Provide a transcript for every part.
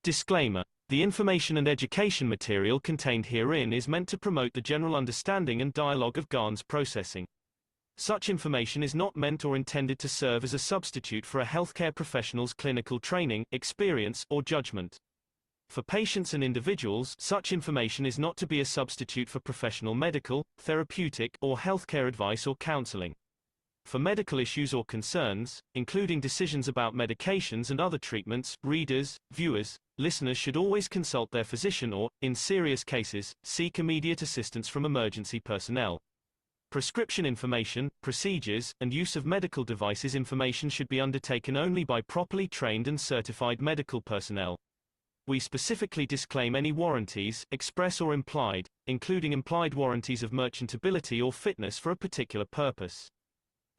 Disclaimer: the information and education material contained herein is meant to promote the general understanding and dialogue of GAN's processing. Such information is not meant or intended to serve as a substitute for a healthcare professional's clinical training, experience, or judgment. For patients and individuals, such information is not to be a substitute for professional medical, therapeutic, or healthcare advice or counseling. For medical issues or concerns, including decisions about medications and other treatments, readers, viewers, listeners should always consult their physician or, in serious cases, seek immediate assistance from emergency personnel. Prescription information, procedures, and use of medical devices information should be undertaken only by properly trained and certified medical personnel. We specifically disclaim any warranties, express or implied, including implied warranties of merchantability or fitness for a particular purpose.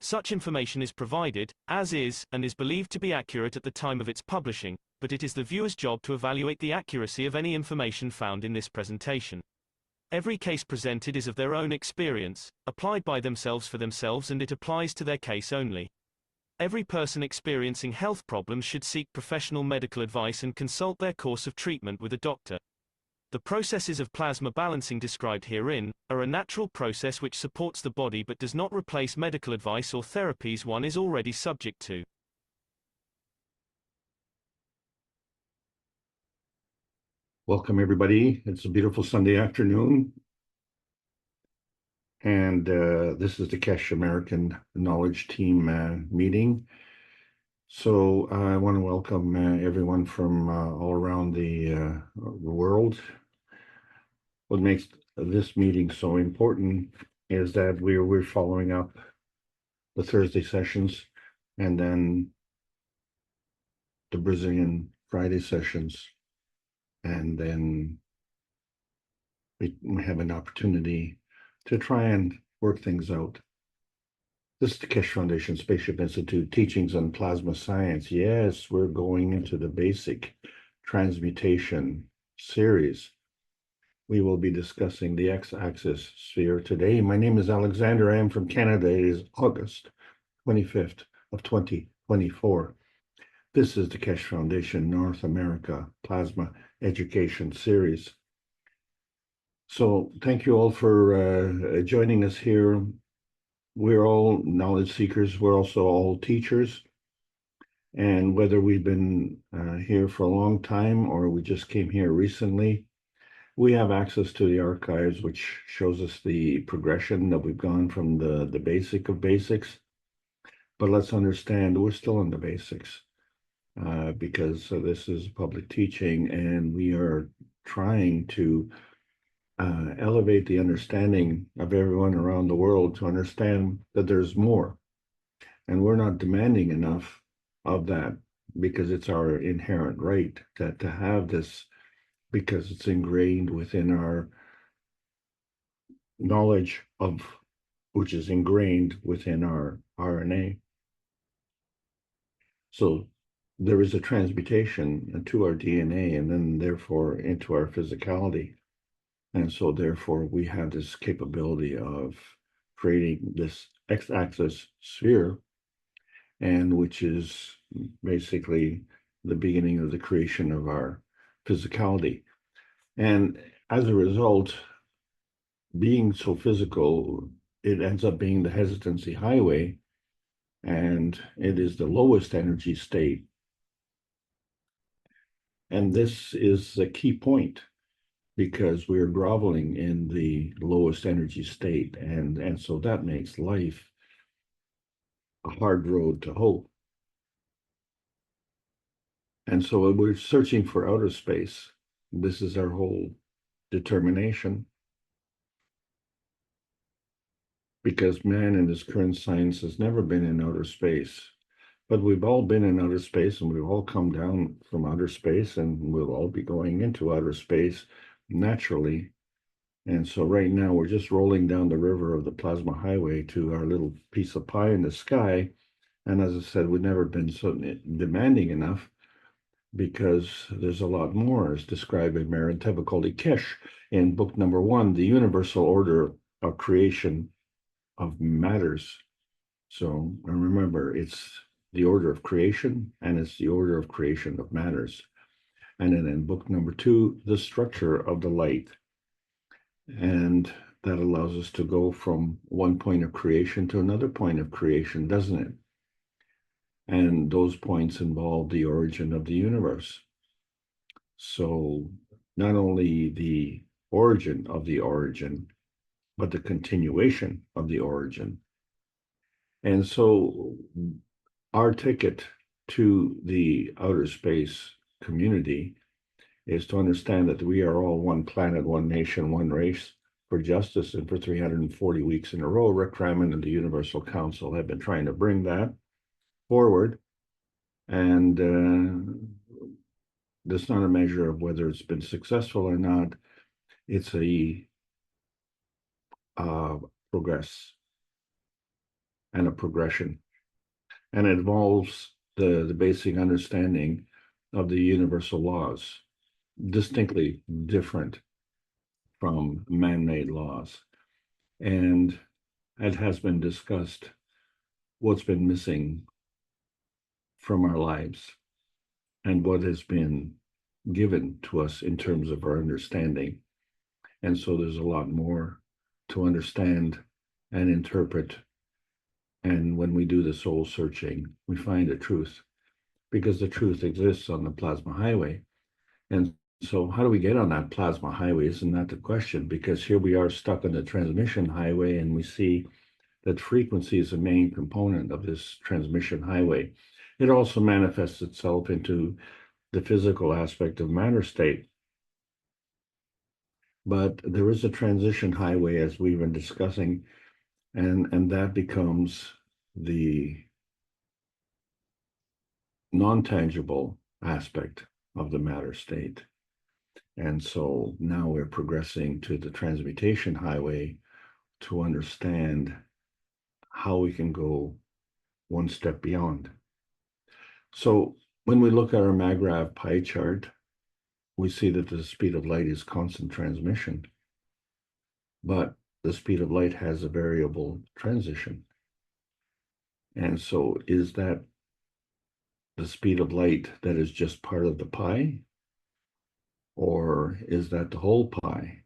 Such information is provided, as is, and is believed to be accurate at the time of its publishing, but it is the viewer's job to evaluate the accuracy of any information found in this presentation. Every case presented is of their own experience, applied by themselves for themselves, and it applies to their case only. Every person experiencing health problems should seek professional medical advice and consult their course of treatment with a doctor. The processes of plasma balancing described herein are a natural process which supports the body but does not replace medical advice or therapies one is already subject to. Welcome, everybody. It's a beautiful Sunday afternoon. And this is the Cash American Knowledge Team meeting. So I want to welcome everyone from all around the world. What makes this meeting so important is that we're following up the Thursday sessions and then the Brazilian Friday sessions. And then we have an opportunity to try and work things out. This is the Keshe Foundation Spaceship Institute Teachings on Plasma Science. Yes, we're going into the basic transmutation series. We will be discussing the X-axis sphere today. My name is Alexander. I am from Canada. It is August 25th of 2024. This is the Keshe Foundation North America Plasma Education Series. So thank you all for joining us here. We're all knowledge seekers. We're also all teachers. And whether we've been here for a long time or we just came here recently, we have access to the archives, which shows us the progression that we've gone from the basic of basics. But let's understand we're still in the basics. Because this is public teaching, and we are trying to elevate the understanding of everyone around the world to understand that there's more. And we're not demanding enough of that because it's our inherent right to have this, because it's ingrained within our knowledge of, which is ingrained within our RNA. So there is a transmutation to our DNA and then therefore into our physicality. And so therefore we have this capability of creating this X-axis sphere, and which is basically the beginning of the creation of our physicality. And as a result, being so physical, it ends up being the hesitancy highway, and it is the lowest energy state. And this is a key point because we're groveling in the lowest energy state. And so that makes life a hard road to hoe. And so we're searching for outer space. This is our whole determination. Because man in his current science has never been in outer space. But we've all been in outer space, and we've all come down from outer space, and we'll all be going into outer space naturally. And so right now we're just rolling down the river of the plasma highway to our little piece of pie in the sky. And as I said, we've never been so demanding enough, because there's a lot more, as described in Marantevakoli Keshe in book number 1, The Universal Order of Creation of Matters. So remember, it's the order of creation, and it's the order of creation of matters. And then in book number 2, the structure of the light. And that allows us to go from one point of creation to another point of creation, doesn't it? And those points involve the origin of the universe. So not only the origin of the origin, but the continuation of the origin. And so our ticket to the outer space community is to understand that we are all one planet, one nation, one race for justice. And for 340 weeks in a row, Rick Raman and the Universal Council have been trying to bring that forward. And that's not a measure of whether it's been successful or not. It's a progress and a progression. And it involves the basic understanding of the universal laws, distinctly different from man-made laws. And it has been discussed what's been missing from our lives and what has been given to us in terms of our understanding. And so there's a lot more to understand and interpret. And when we do the soul searching, we find the truth, because the truth exists on the plasma highway. And so how do we get on that plasma highway? Isn't that the question? Because here we are stuck on the transmission highway, and we see that frequency is a main component of this transmission highway. It also manifests itself into the physical aspect of matter state. But there is a transition highway, as we've been discussing, and that becomes the non-tangible aspect of the matter state. And so now we're progressing to the transmutation highway to understand how we can go one step beyond. So when we look at our MAGRAV pie chart, we see that the speed of light is constant transmission, but the speed of light has a variable transition. And so is that the speed of light that is just part of the pie? Or is that the whole pie?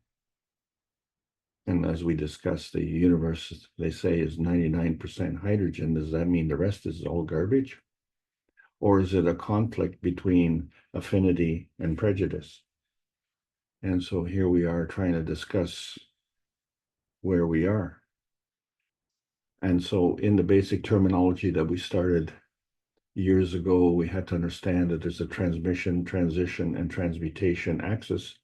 And as we discussed, the universe, they say, is 99% hydrogen. Does that mean the rest is all garbage? Or is it a conflict between affinity and prejudice? And so here we are trying to discuss where we are. And so in the basic terminology that we started years ago, we had to understand that there's a transmission, transition, and transmutation axis,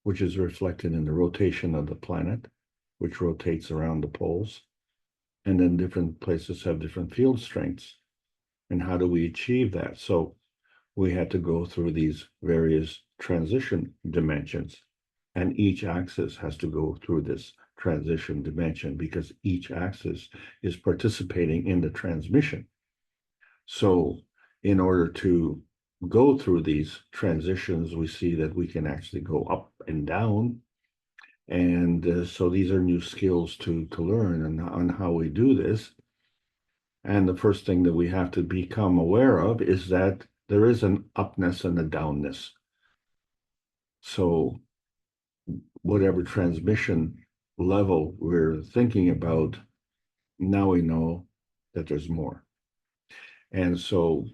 which is reflected in the rotation of the planet, which rotates around the poles. And then different places have different field strengths. And how do we achieve that? So we had to go through these various transition dimensions. And each axis has to go through this transition dimension because each axis is participating in the transmission. So in order to go through these transitions, we see that we can actually go up and down. And so these are new skills to learn on how we do this. And the first thing that we have to become aware of is that there is an upness and a downness. So whatever transmission level we're thinking about, now we know that there's more. And so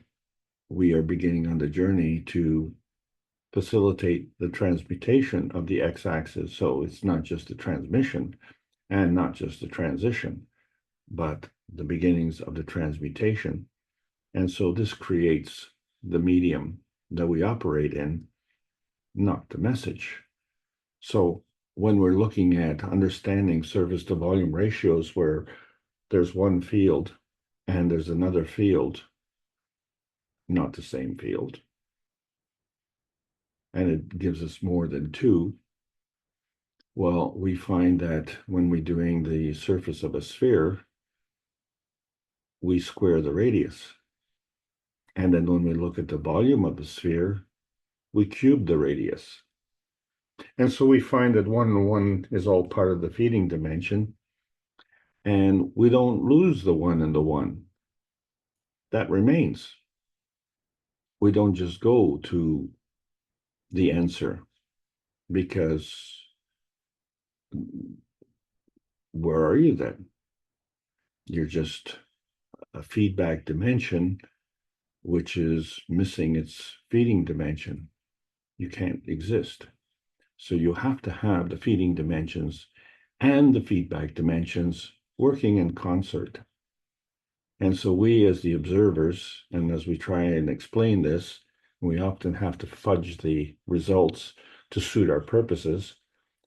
we are beginning on the journey to facilitate the transmutation of the x-axis. So it's not just the transmission and not just the transition, but the beginnings of the transmutation. And so this creates the medium that we operate in, not the message. So when we're looking at understanding surface to volume ratios where there's one field and there's another field, not the same field, and it gives us more than two, well, we find that when we're doing the surface of a sphere, we square the radius. And then when we look at the volume of the sphere, we cube the radius. And so we find that 1 and 1 is all part of the feeding dimension, and we don't lose the 1 and the 1. That remains. We don't just go to the answer, because where are you then? You're just a feedback dimension, which is missing its feeding dimension. You can't exist. So you have to have the feeding dimensions and the feedback dimensions working in concert. And so we, as the observers, and as we try and explain this, we often have to fudge the results to suit our purposes.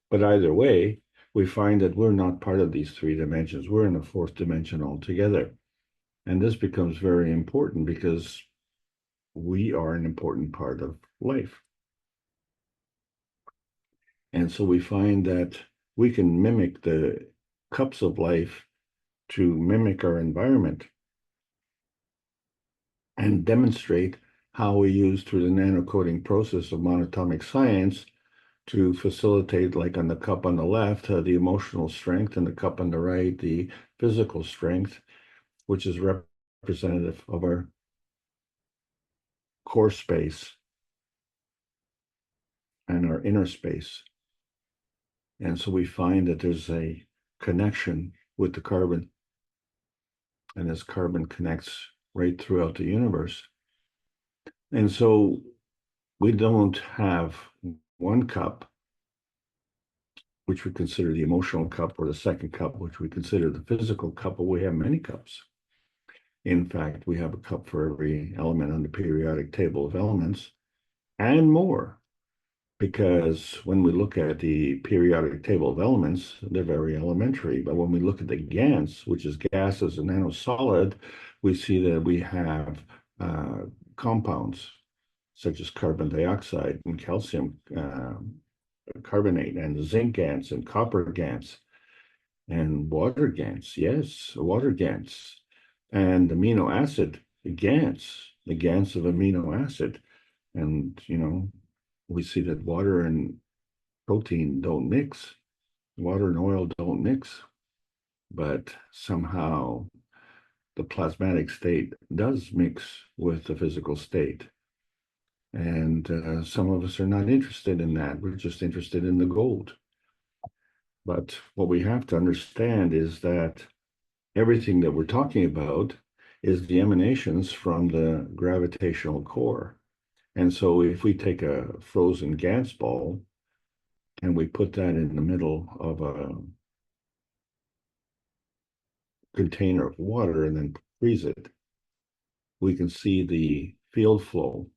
But either way, we find that we're not part of these three dimensions. We're in a fourth dimension altogether. And this becomes very important because we are an important part of life. And so we find that we can mimic the cups of life to mimic our environment and demonstrate how we use through the nanocoding process of monatomic science to facilitate, like on the cup on the left, the emotional strength, and the cup on the right, the physical strength, which is representative of our core space and our inner space. And so we find that there's a connection with the carbon, and this carbon connects right throughout the universe. And so we don't have one cup, which we consider the emotional cup, or the second cup, which we consider the physical cup, but we have many cups. In fact, we have a cup for every element on the periodic table of elements and more, because when we look at the periodic table of elements, they're very elementary. But when we look at the GANs, which is gases and nanosolid, we see that we have compounds such as carbon dioxide and calcium carbonate and zinc GANs and copper GANs and water GANs. Yes, water GANs and amino acid GANs, the GANs of amino acid. And, we see that water and protein don't mix. Water and oil don't mix, but somehow the plasmatic state does mix with the physical state. And some of us are not interested in that. We're just interested in the gold. But what we have to understand is that everything that we're talking about is the emanations from the gravitational core. And so if we take a frozen gas ball and we put that in the middle of a container of water and then freeze it, we can see the field flow,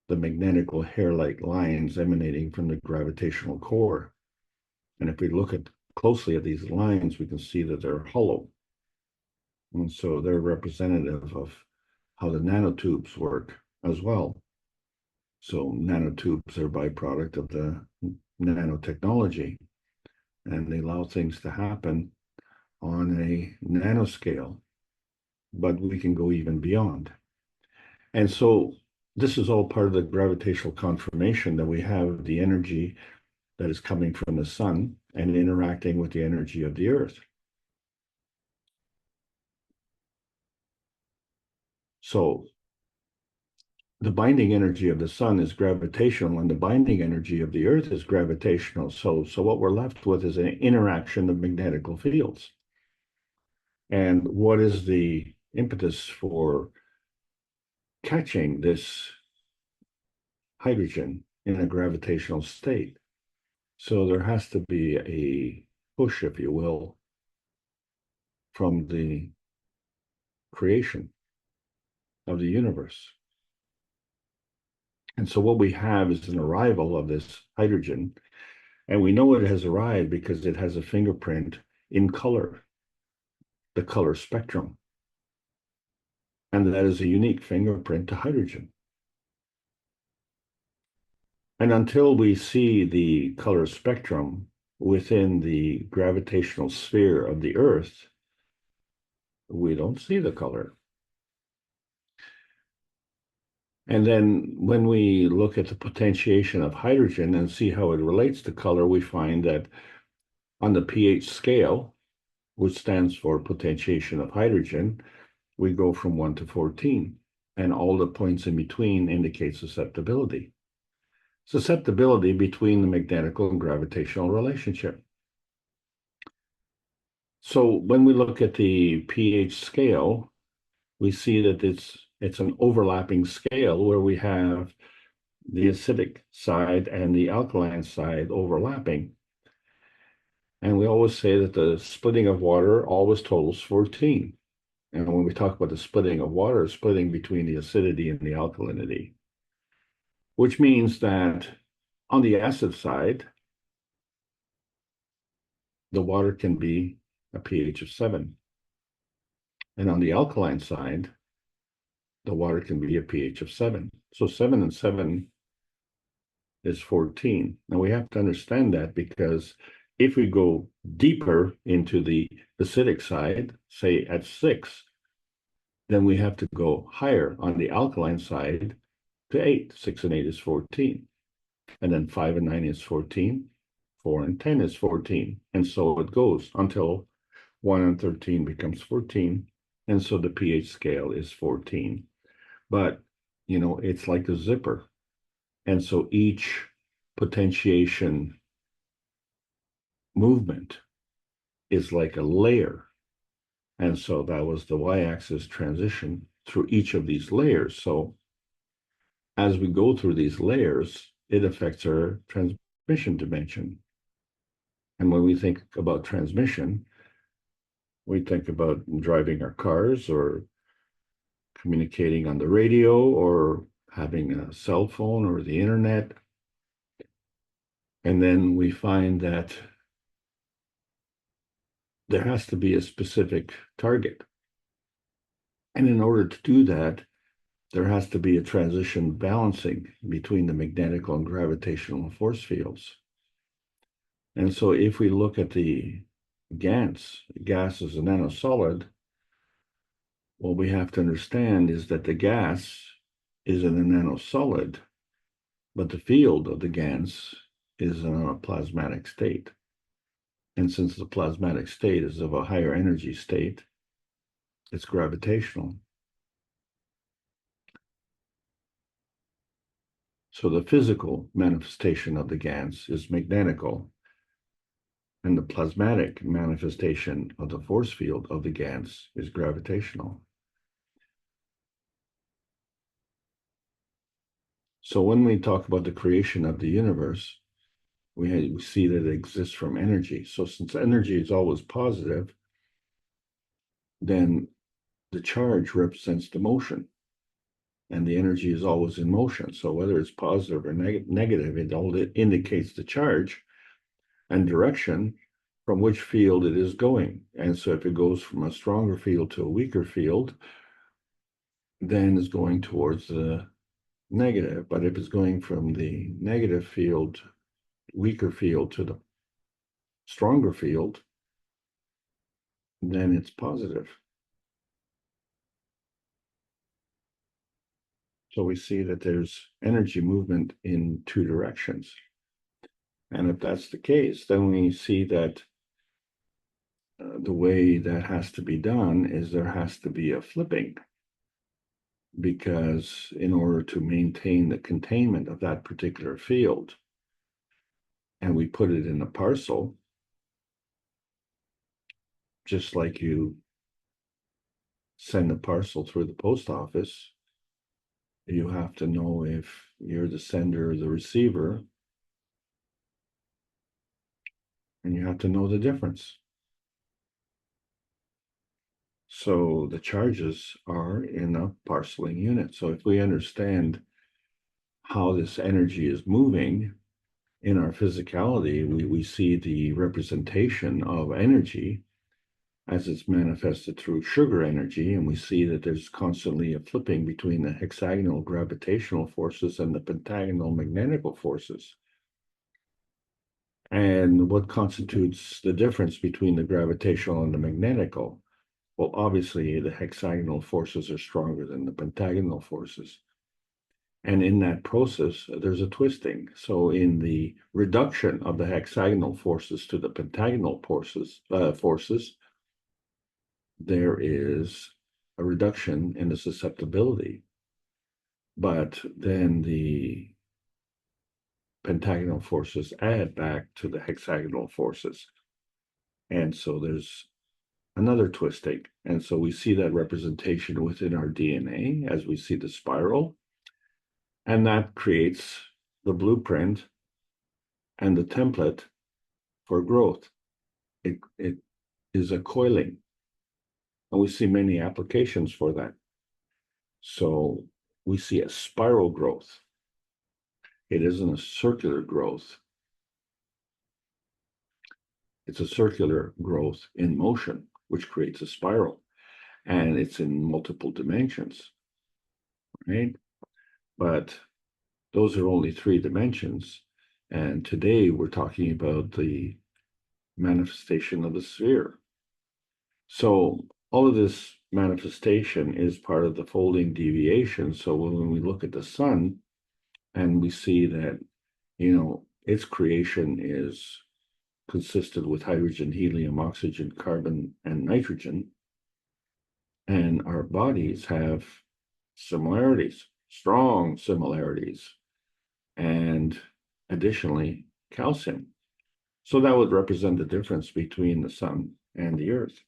the magnetical hair-like lines emanating from the gravitational core. And if we look closely at these lines, we can see that they're hollow. And so they're representative of how the nanotubes work as well. So nanotubes are a byproduct of the nanotechnology, and they allow things to happen on a nanoscale, but we can go even beyond. And so this is all part of the gravitational confirmation that we have the energy that is coming from the sun and interacting with the energy of the earth. So the binding energy of the sun is gravitational, and the binding energy of the earth is gravitational. So what we're left with is an interaction of magnetical fields. And what is the impetus for catching this hydrogen in a gravitational state? So there has to be a push, if you will, from the creation of the universe. And so what we have is an arrival of this hydrogen, and we know it has arrived because it has a fingerprint in color, the color spectrum. And that is a unique fingerprint to hydrogen. And until we see the color spectrum within the gravitational sphere of the Earth, we don't see the color. And then when we look at the potentiation of hydrogen and see how it relates to color, we find that on the pH scale, which stands for potentiation of hydrogen, we go from 1 to 14, and all the points in between indicate susceptibility. susceptibility between the magnetical and gravitational relationship. So when we look at the pH scale, we see that it's an overlapping scale where we have the acidic side and the alkaline side overlapping. And we always say that the splitting of water always totals 14. And when we talk about the splitting of water, it's splitting between the acidity and the alkalinity, which means that on the acid side, the water can be a pH of 7. And on the alkaline side, the water can be a pH of 7. So 7 and 7 is 14. Now we have to understand that, because if we go deeper into the acidic side, say at 6, then we have to go higher on the alkaline side to 8. 6 and 8 is 14. And then 5 and 9 is 14. 4 and 10 is 14. And so it goes until 1 and 13 becomes 14. And so the pH scale is 14. But, you know, it's like a zipper. And so each potentiation movement is like a layer. And so that was the y-axis transition through each of these layers. So as we go through these layers, it affects our transmission dimension. And when we think about transmission, we think about driving our cars or communicating on the radio or having a cell phone or the internet. And then we find that there has to be a specific target. And in order to do that, there has to be a transition balancing between the magnetical and gravitational force fields. And so if we look at the gas is a nanosolid, what we have to understand is that the gas is in a nanosolid, but the field of the gas is in a plasmatic state. And since the plasmatic state is of a higher energy state, it's gravitational. So the physical manifestation of the gas is magnetical, and the plasmatic manifestation of the force field of the gas is gravitational. So when we talk about the creation of the universe, we see that it exists from energy. So since energy is always positive, then the charge represents the motion, and the energy is always in motion. So whether it's positive or negative, it all indicates the charge and direction from which field it is going. And so if it goes from a stronger field to a weaker field, then it's going towards the negative. But if it's going from the negative field, weaker field, to the stronger field, then it's positive. So we see that there's energy movement in two directions. And if that's the case, then we see that the way that has to be done is there has to be a flipping, because in order to maintain the containment of that particular field, and we put it in a parcel, just like you send a parcel through the post office, you have to know if you're the sender or the receiver, and you have to know the difference. So the charges are in a parceling unit. So if we understand how this energy is moving in our physicality, we see the representation of energy as it's manifested through sugar energy, and we see that there's constantly a flipping between the hexagonal gravitational forces and the pentagonal magnetical forces. And what constitutes the difference between the gravitational and the magnetical? Well, obviously, the hexagonal forces are stronger than the pentagonal forces. And in that process, there's a twisting. So in the reduction of the hexagonal forces to the pentagonal forces, there is a reduction in the susceptibility. But then the pentagonal forces add back to the hexagonal forces. And so there's another twisting. And so we see that representation within our DNA as we see the spiral. And that creates the blueprint and the template for growth. It is a coiling. And we see many applications for that. So we see a spiral growth. It isn't a circular growth. It's a circular growth in motion, which creates a spiral. And it's in multiple dimensions, right? But those are only 3 dimensions. And today we're talking about the manifestation of the sphere. So all of this manifestation is part of the folding deviation. So when we look at the sun and we see that, its creation is consistent with hydrogen, helium, oxygen, carbon, and nitrogen, and our bodies have similarities, strong similarities, and additionally, calcium. So that would represent the difference between the sun and the earth.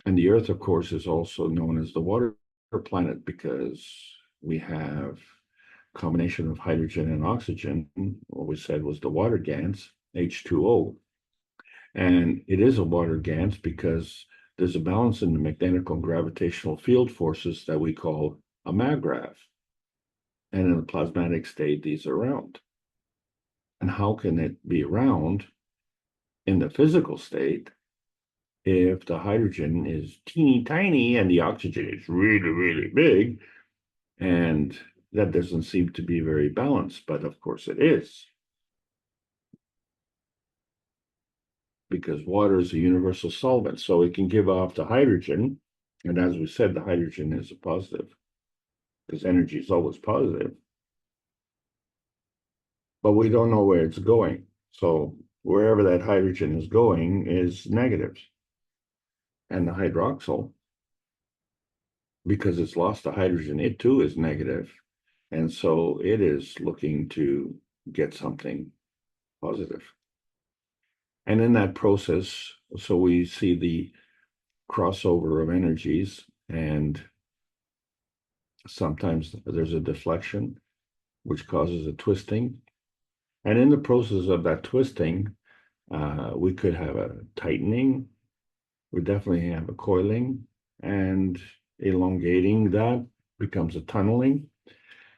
And the earth, of course, is also known as the water planet because we have a combination of hydrogen and oxygen. What we said was the water GANs, H2O. And it is a water GANs because there's a balance in the magnetic and gravitational field forces that we call a MAGRAV. And in the plasmatic state, these are round. And how can it be round in the physical state if the hydrogen is teeny tiny and the oxygen is really, really big? And that doesn't seem to be very balanced, but of course it is. Because water is a universal solvent, so it can give off the hydrogen. And as we said, the hydrogen is a positive because energy is always positive. But we don't know where it's going. So wherever that hydrogen is going is negative. And the hydroxyl, because it's lost the hydrogen, it too is negative. And so it is looking to get something positive. And in that process, so we see the crossover of energies, and sometimes there's a deflection, which causes a twisting. And in the process of that twisting, we could have a tightening. We definitely have a coiling, and elongating that becomes a tunneling.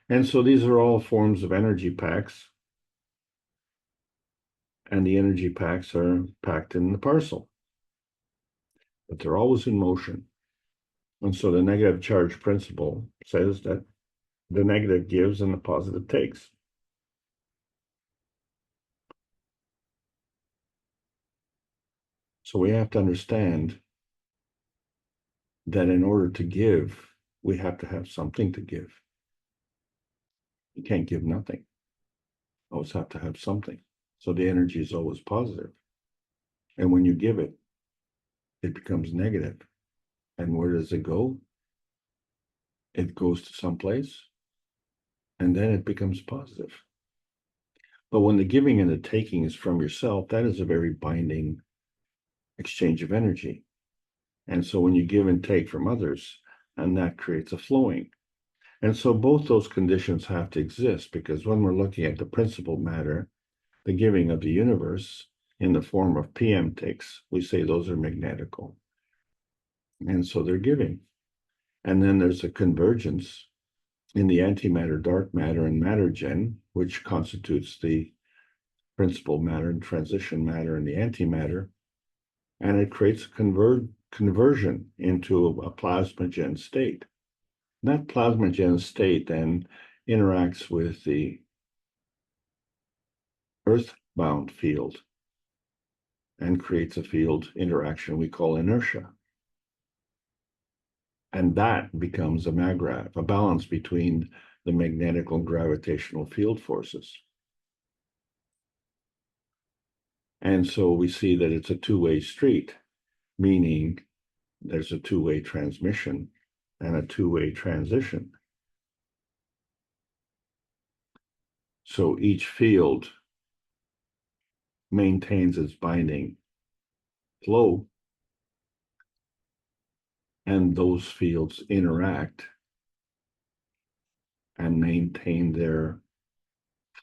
And so these are all forms of energy packs. And the energy packs are packed in the parcel. But they're always in motion. And so the negative charge principle says that the negative gives and the positive takes. So we have to understand that in order to give, we have to have something to give. You can't give nothing. You always have to have something. So the energy is always positive. And when you give it, it becomes negative. And where does it go? It goes to someplace, and then it becomes positive. But when the giving and the taking is from yourself, that is a very binding exchange of energy. And so when you give and take from others, and that creates a flowing. And so both those conditions have to exist, because when we're looking at the principal matter, the giving of the universe in the form of PM ticks, we say those are magnetical. And so they're giving. And then there's a convergence in the antimatter, dark matter, and matter gen, which constitutes the principal matter and transition matter and the antimatter. And it creates a conversion into a plasmagen state. That plasmagen state then interacts with the earthbound field and creates a field interaction we call inertia. And that becomes a MAGRAV, a balance between the magnetic and gravitational field forces. And so we see that it's a two-way street, meaning there's a two-way transmission and a two-way transition. So each field maintains its binding flow, and those fields interact and maintain their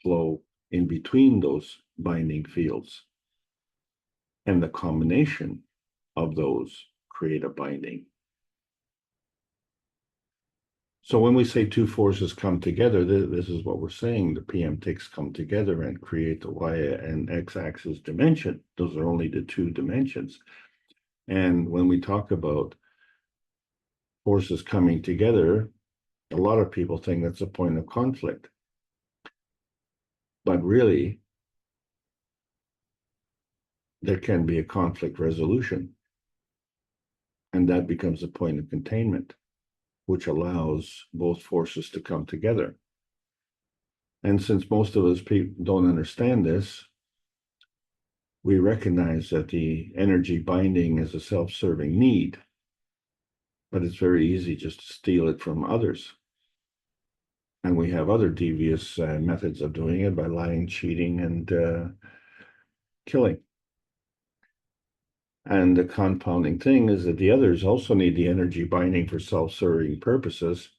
flow in between those binding fields. And the combination of those create a binding. So when we say two forces come together, this is what we're saying. The PM ticks come together and create the Y and X axis dimension. Those are only the two dimensions. And when we talk about forces coming together, a lot of people think that's a point of conflict. But really, there can be a conflict resolution. And that becomes a point of containment, which allows both forces to come together. And since most of us people don't understand this, we recognize that the energy binding is a self-serving need, but it's very easy just to steal it from others. And we have other devious methods of doing it by lying, cheating, and killing. And the compounding thing is that the others also need the energy binding for self-serving purposes.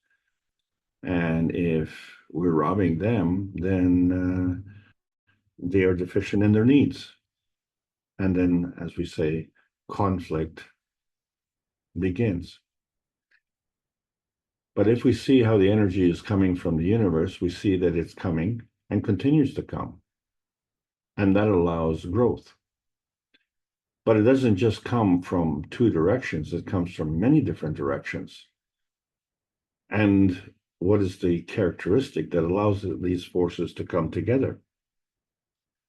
And if we're robbing them, then they are deficient in their needs. And then, as we say, conflict begins. But if we see how the energy is coming from the universe, we see that it's coming and continues to come. And that allows growth. But it doesn't just come from two directions, it comes from many different directions. And what is the characteristic that allows these forces to come together?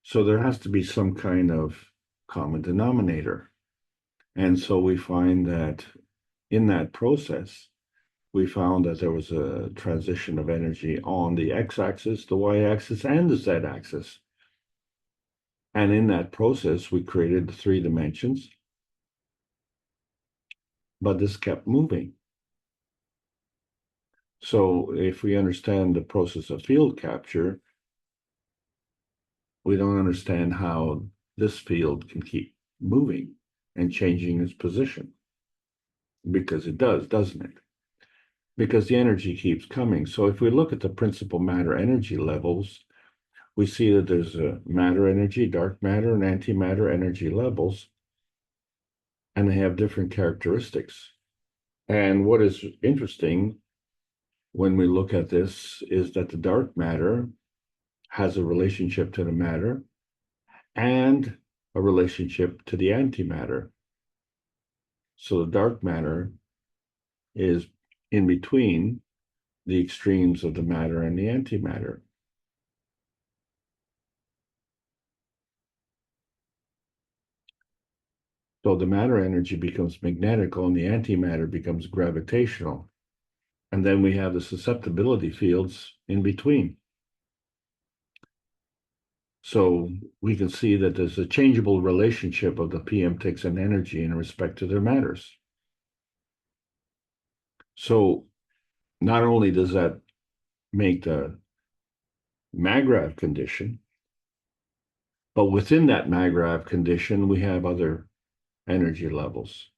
So there has to be some kind of common denominator. And so we find that in that process, we found that there was a transition of energy on the x-axis, the y-axis, and the z-axis. And in that process, we created 3 dimensions, but this kept moving. So if we understand the process of field capture, we don't understand how this field can keep moving and changing its position. Because it does, doesn't it? Because the energy keeps coming. So if we look at the principal matter energy levels, we see that there's a matter energy, dark matter, and antimatter energy levels, and they have different characteristics. And what is interesting when we look at this is that the dark matter has a relationship to the matter and a relationship to the antimatter. So the dark matter is in between the extremes of the matter and the antimatter. So the matter energy becomes magnetical and the antimatter becomes gravitational. And then we have the susceptibility fields in between. So we can see that there's a changeable relationship of the PM ticks and energy in respect to their matters. So not only does that make the Maggrav condition, but within that Maggrav condition, we have other energy levels.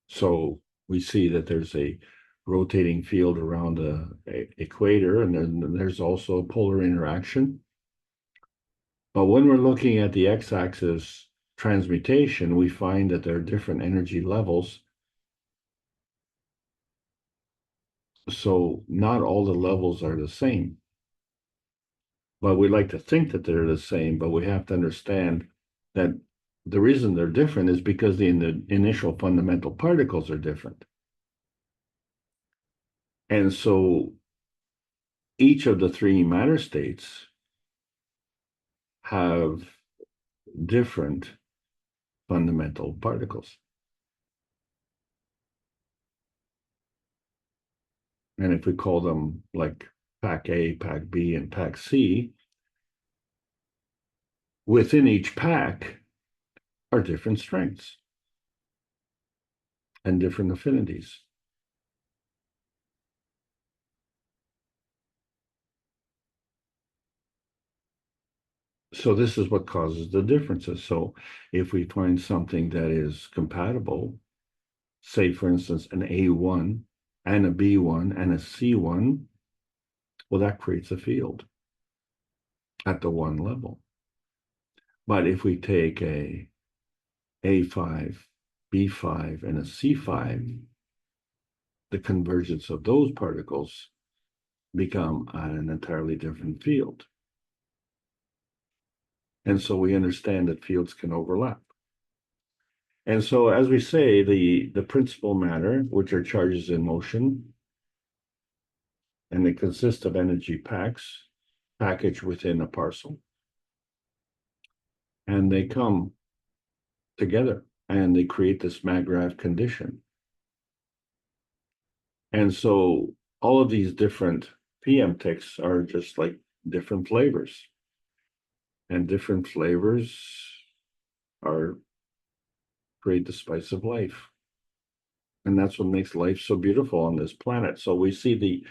So we see that there's a rotating field around the equator, and then there's also a polar interaction. But when we're looking at the x-axis transmutation, we find that there are different energy levels. So not all the levels are the same. But we like to think that they're the same, but we have to understand that the reason they're different is because the initial fundamental particles are different. And so each of the 3 matter states have different fundamental particles. And if we call them like pack A, pack B, and pack C, within each pack are different strengths and different affinities. So this is what causes the differences. So if we find something that is compatible, say for instance, an A1 and a B1 and a C1, well, that creates a field at the one level. But if we take a A5, B5, and a C5, the convergence of those particles become an entirely different field. And so we understand that fields can overlap. And so, as we say, the principal matter, which are charges in motion, and they consist of energy packs packaged within a parcel, and they come together and they create this maggrav condition. And so all of these different PM ticks are just like different flavors. And different flavors are create the spice of life. And that's what makes life so beautiful on this planet. So we see the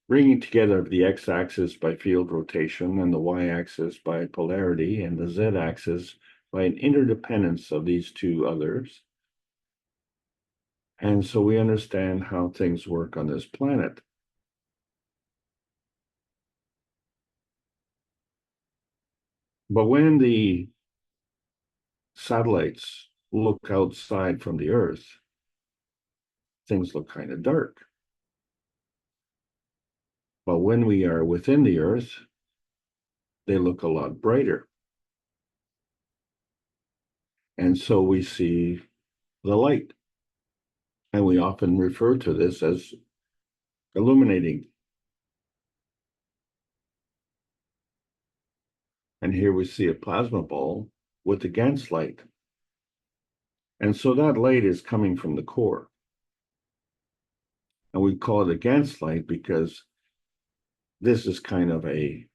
bringing together of the x-axis by field rotation and the y-axis by polarity and the z-axis by an interdependence of these two others. And so we understand how things work on this planet. But when the satellites look outside from the Earth, things look kind of dark. But when we are within the Earth, they look a lot brighter. And so we see the light. And we often refer to this as illuminating. And here we see a plasma ball with the Gans light. And so that light is coming from the core. And we call it a Gans light because this is kind of a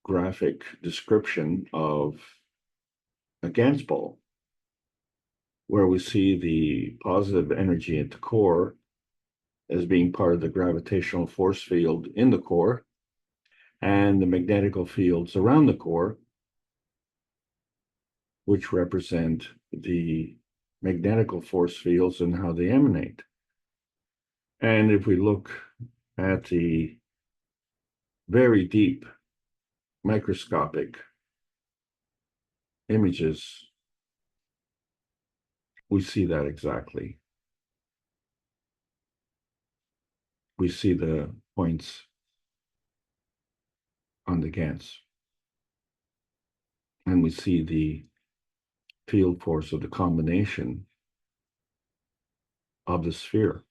graphic description of a Gans ball, where we see the positive energy at the core as being part of the gravitational force field in the core, and the magnetical fields around the core, which represent the magnetical force fields and how they emanate. And if we look at the very deep microscopic images, we see that exactly. We see the points on the Gans, and we see the field force of the combination of the sphere.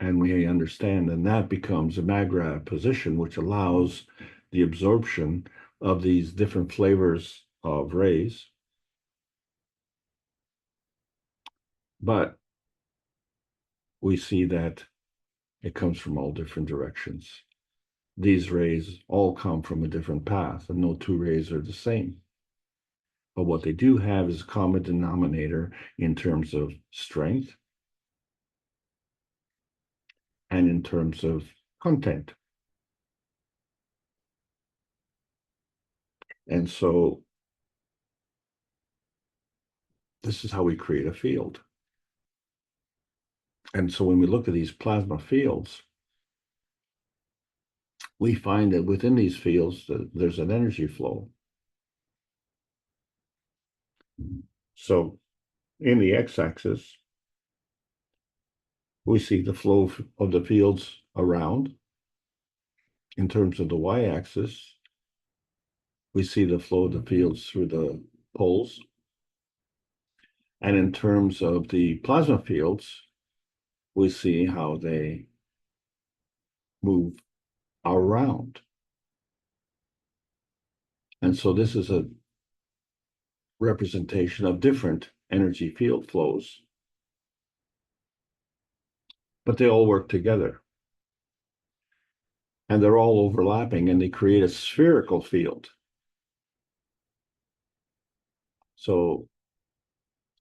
And we understand, and that becomes a maggrav position, which allows the absorption of these different flavors of rays. But we see that it comes from all different directions. These rays all come from a different path, and no two rays are the same. But what they do have is a common denominator in terms of strength and in terms of content. And so this is how we create a field. And so when we look at these plasma fields, we find that within these fields, there's an energy flow. So in the x-axis, we see the flow of the fields around. In terms of the y-axis, we see the flow of the fields through the poles. And in terms of the plasma fields, we see how they move around. And so this is a representation of different energy field flows, but they all work together. And they're all overlapping, and they create a spherical field. So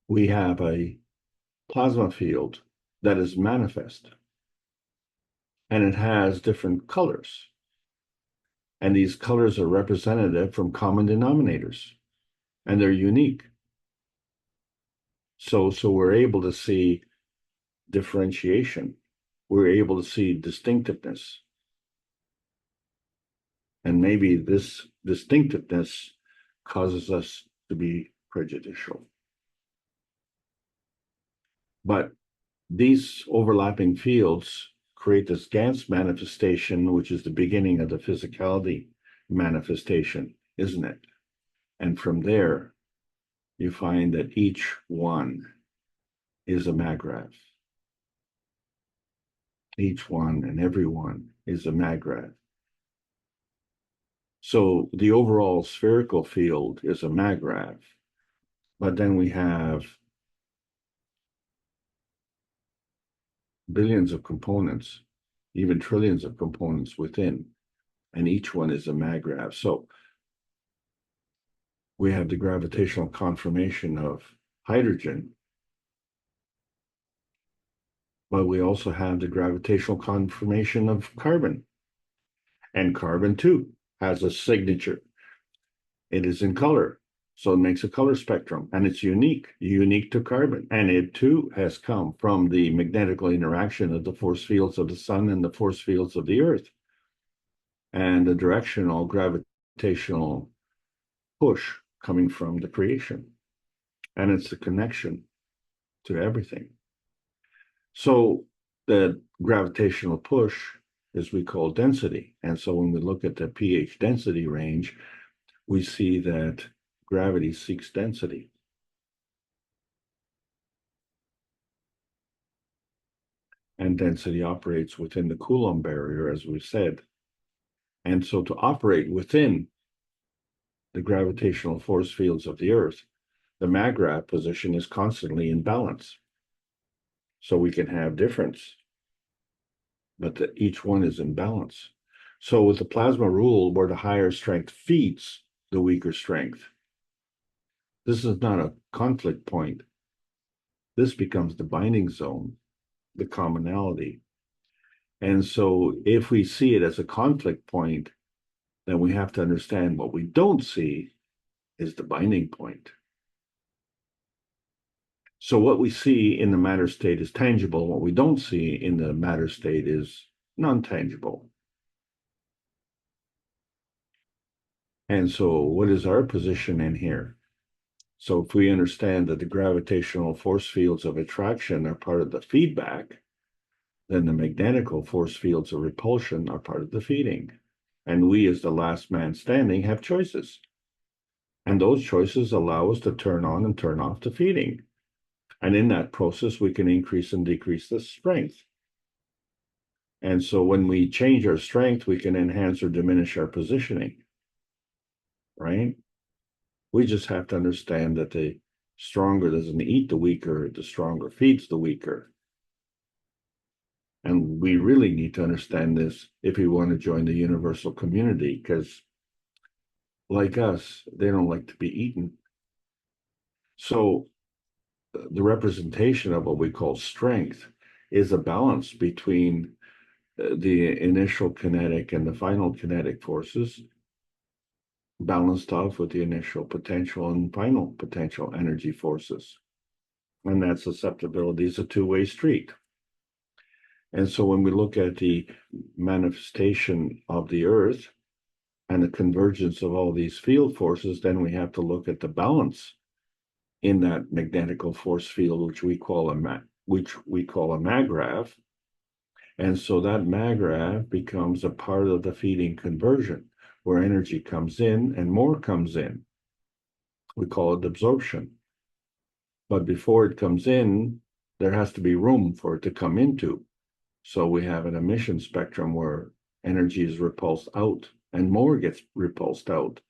we have a plasma field that is manifest, and it has different colors. And these colors are representative from common denominators, and they're unique. So we're able to see differentiation. We're able to see distinctiveness. And maybe this distinctiveness causes us to be prejudicial. But these overlapping fields create this Gans manifestation, which is the beginning of the physicality manifestation, isn't it? And from there, you find that each one is a magrav. Each one and every one is a magrav. So the overall spherical field is a magrav, but then we have billions of components, even trillions of components within, and each one is a magrav. So we have the gravitational conformation of hydrogen, but we also have the gravitational conformation of carbon. And carbon too has a signature. It is in color, so it makes a color spectrum, and it's unique to carbon. And it too has come from the magnetical interaction of the force fields of the sun and the force fields of the earth, and the directional gravitational push coming from the creation. And it's a connection to everything. So the gravitational push is we call density. And so when we look at the pH density range, we see that gravity seeks density. And density operates within the Coulomb barrier, as we said. And so to operate within the gravitational force fields of the Earth, the magrav position is constantly in balance. So we can have difference, but each one is in balance. So with the plasma rule, where the higher strength feeds the weaker strength, this is not a conflict point. This becomes the binding zone, the commonality. And so if we see it as a conflict point, then we have to understand what we don't see is the binding point. So what we see in the matter state is tangible. What we don't see in the matter state is non-tangible. And so what is our position in here? So if we understand that the gravitational force fields of attraction are part of the feedback, then the magnetical force fields of repulsion are part of the feeding. And we, as the last man standing, have choices. And those choices allow us to turn on and turn off the feeding. And in that process, we can increase and decrease the strength. And so when we change our strength, we can enhance or diminish our positioning, right? We just have to understand that the stronger doesn't eat the weaker, the stronger feeds the weaker. And we really need to understand this if we want to join the universal community, because like us, they don't like to be eaten. So the representation of what we call strength is a balance between the initial kinetic and the final kinetic forces, balanced off with the initial potential and final potential energy forces. And that susceptibility is a two-way street. And so when we look at the manifestation of the Earth and the convergence of all these field forces, then we have to look at the balance in that magnetical force field, which we call a magrav. And so that magrav becomes a part of the feeding conversion, where energy comes in and more comes in. We call it absorption. But before it comes in, there has to be room for it to come into. So we have an emission spectrum where energy is repulsed out and more gets repulsed out.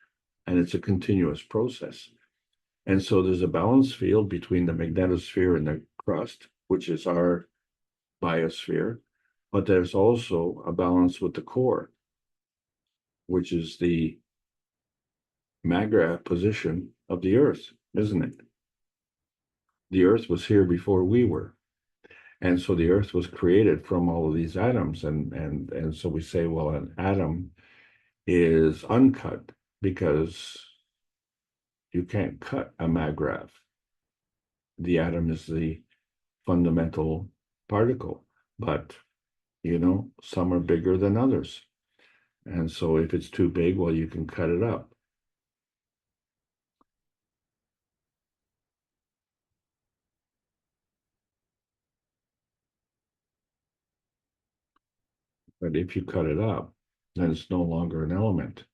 And it's a continuous process. And so there's a balance field between the magnetosphere and the crust, which is our biosphere. But there's also a balance with the core, which is the magrav position of the Earth, isn't it? The Earth was here before we were. And so the Earth was created from all of these atoms. And so we say, well, an atom is uncut because you can't cut a maggrav. The atom is the fundamental particle, but some are bigger than others. And so if it's too big, well, you can cut it up. But if you cut it up, then it's no longer an element.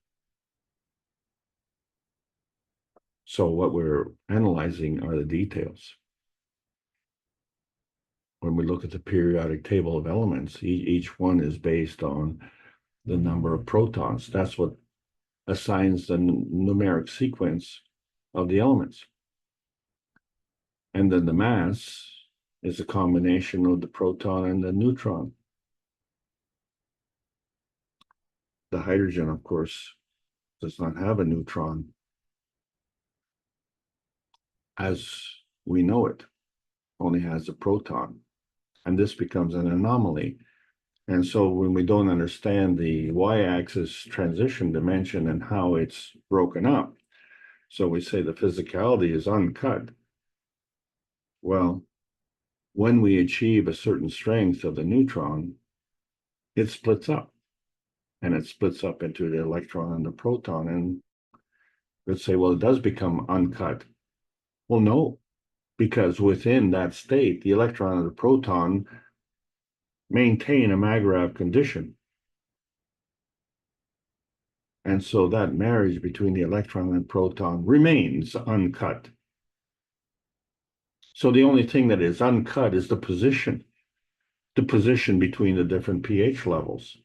So what we're analyzing are the details. When we look at the periodic table of elements, each one is based on the number of protons. That's what assigns the numeric sequence of the elements. And then the mass is a combination of the proton and the neutron. The hydrogen, of course, does not have a neutron as we know it, only has a proton. And this becomes an anomaly. And so when we don't understand the y-axis transition dimension and how it's broken up, so we say the physicality is uncut. Well, when we achieve a certain strength of the neutron, it splits up. And it splits up into the electron and the proton. And let's say, well, it does become uncut. Well, no, because within that state, the electron and the proton maintain a maggrav condition. And so that marriage between the electron and proton remains uncut. So the only thing that is uncut is the position between the different pH levels.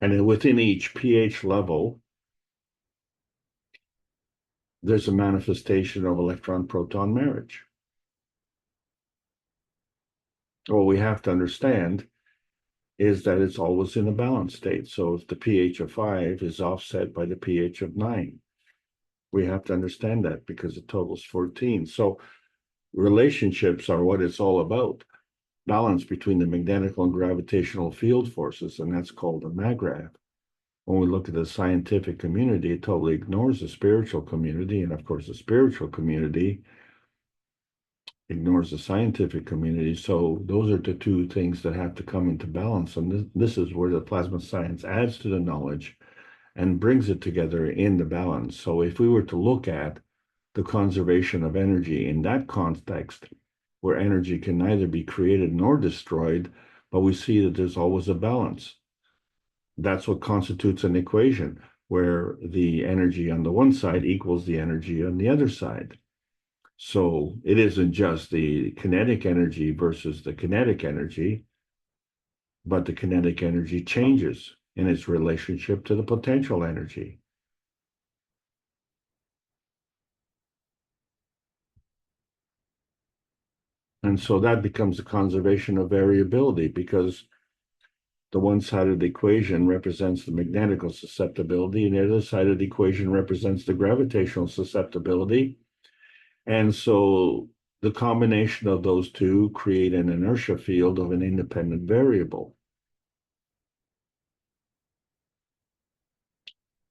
And within each pH level, there's a manifestation of electron-proton marriage. What we have to understand is that it's always in a balanced state. So if the pH of 5 is offset by the pH of 9, we have to understand that because the total is 14. So relationships are what it's all about. Balance between the magnetic and gravitational field forces, and that's called a maggrav. When we look at the scientific community, it totally ignores the spiritual community. And of course, the spiritual community ignores the scientific community. So those are the two things that have to come into balance. And this is where the plasma science adds to the knowledge and brings it together in the balance. So if we were to look at the conservation of energy in that context, where energy can neither be created nor destroyed, but we see that there's always a balance. That's what constitutes an equation, where the energy on the one side equals the energy on the other side. So it isn't just the kinetic energy versus the kinetic energy, but the kinetic energy changes in its relationship to the potential energy. And so that becomes a conservation of variability, because the one side of the equation represents the magnetical susceptibility, and the other side of the equation represents the gravitational susceptibility. And so the combination of those two create an inertia field of an independent variable.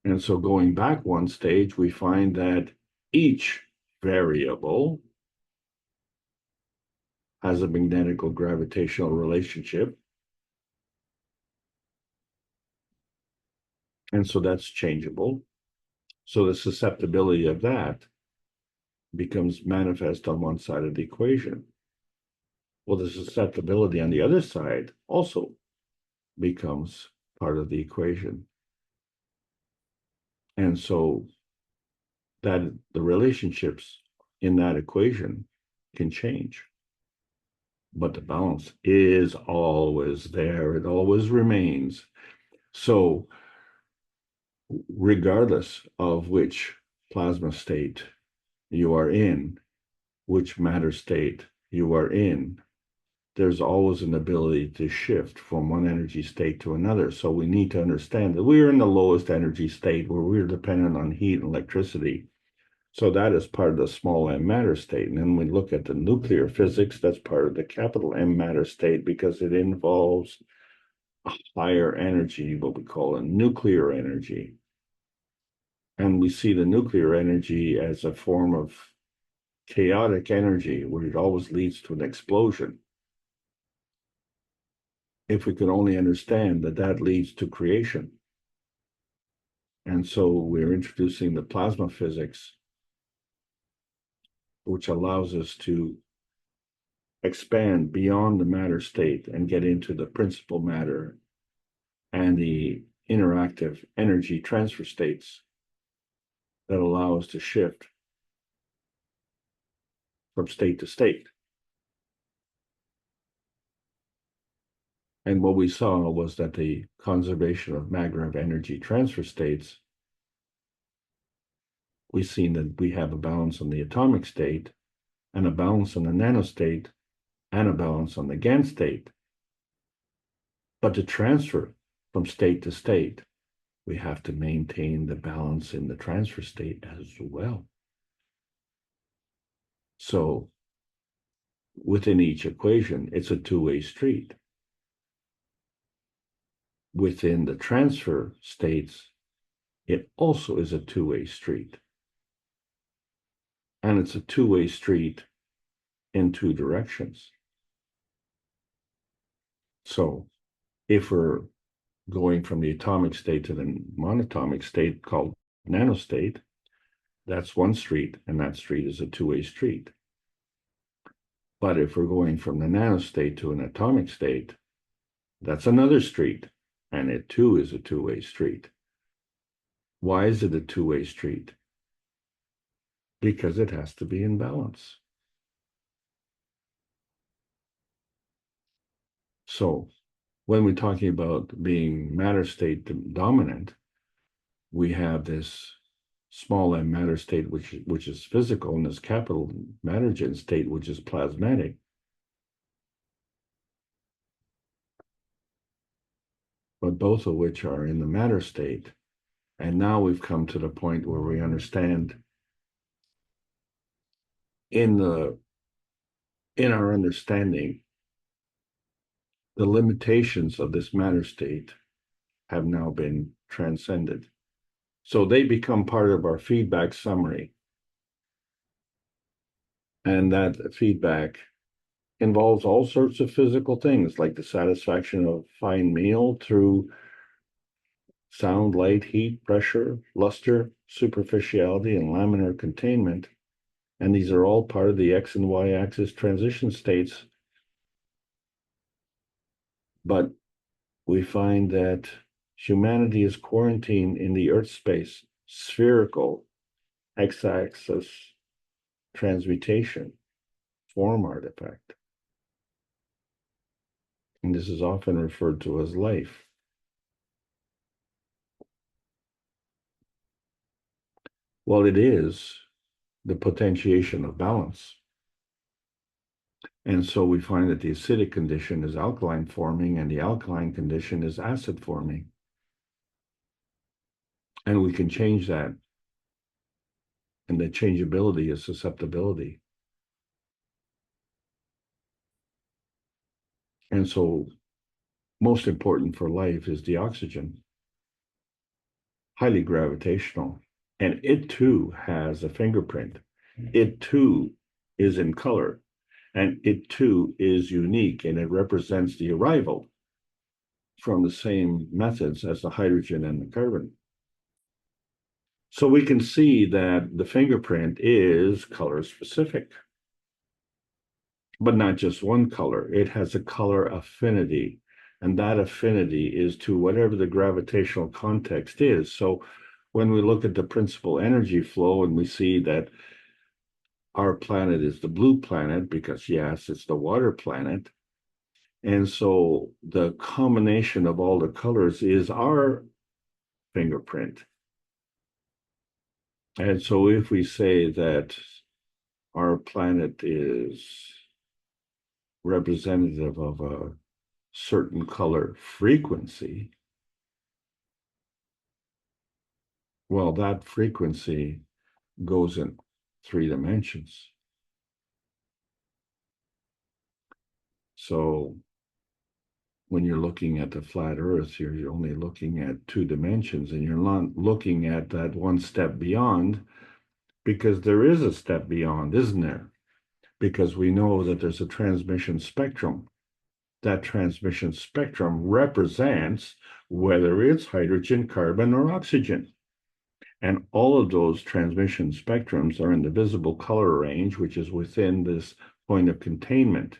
And so going back one stage, we find that each variable has a magnetical gravitational relationship. And so that's changeable. So the susceptibility of that becomes manifest on one side of the equation. Well, the susceptibility on the other side also becomes part of the equation. And so that the relationships in that equation can change. But the balance is always there. It always remains. So regardless of which plasma state you are in, which matter state you are in, there's always an ability to shift from one energy state to another. So we need to understand that we're in the lowest energy state where we're dependent on heat and electricity. So that is part of the small m matter state. And then we look at the nuclear physics, that's part of the capital M matter state, because it involves higher energy, what we call a nuclear energy. And we see the nuclear energy as a form of chaotic energy where it always leads to an explosion. If we could only understand that that leads to creation. And so we're introducing the plasma physics, which allows us to expand beyond the matter state and get into the principal matter and the interactive energy transfer states that allow us to shift from state to state. And what we saw was that the conservation of magnetic energy transfer states, we've seen that we have a balance on the atomic state and a balance on the nanostate and a balance on the GAN state. But to transfer from state to state, we have to maintain the balance in the transfer state as well. So within each equation, it's a two-way street. Within the transfer states, it also is a two-way street. And it's a two-way street in two directions. So if we're going from the atomic state to the monatomic state called nanostate, that's one street, and that street is a two-way street. But if we're going from the nanostate to an atomic state, that's another street, and it too is a two-way street. Why is it a two-way street? Because it has to be in balance. So when we're talking about being matter state dominant, we have this small m matter state, which is physical, and this capital mattergen state, which is plasmatic. But both of which are in the matter state. And now we've come to the point where we understand in our understanding, the limitations of this matter state have now been transcended. So they become part of our feedback summary. And that feedback involves all sorts of physical things, like the satisfaction of fine meal through sound, light, heat, pressure, luster, superficiality, and laminar containment. And these are all part of the X and Y axis transition states. But we find that humanity is quarantined in the Earth space, spherical, X-axis transmutation, form artifact. And this is often referred to as life. Well, it is the potentiation of balance. And so we find that the acidic condition is alkaline forming and the alkaline condition is acid forming. And we can change that. And the changeability is susceptibility. And so most important for life is the oxygen, highly gravitational. And it too has a fingerprint. It too is in color. And it too is unique, and it represents the arrival from the same methods as the hydrogen and the carbon. So we can see that the fingerprint is color specific, but not just one color. It has a color affinity, and that affinity is to whatever the gravitational context is. So when we look at the principal energy flow and we see that our planet is the blue planet because, yes, it's the water planet. And so the combination of all the colors is our fingerprint. And so if we say that our planet is representative of a certain color frequency, well, that frequency goes in 3 dimensions. So when you're looking at the flat Earth, you're only looking at 2 dimensions, and you're not looking at that one step beyond, because there is a step beyond, isn't there? Because we know that there's a transmission spectrum. That transmission spectrum represents whether it's hydrogen, carbon, or oxygen. And all of those transmission spectrums are in the visible color range, which is within this point of containment.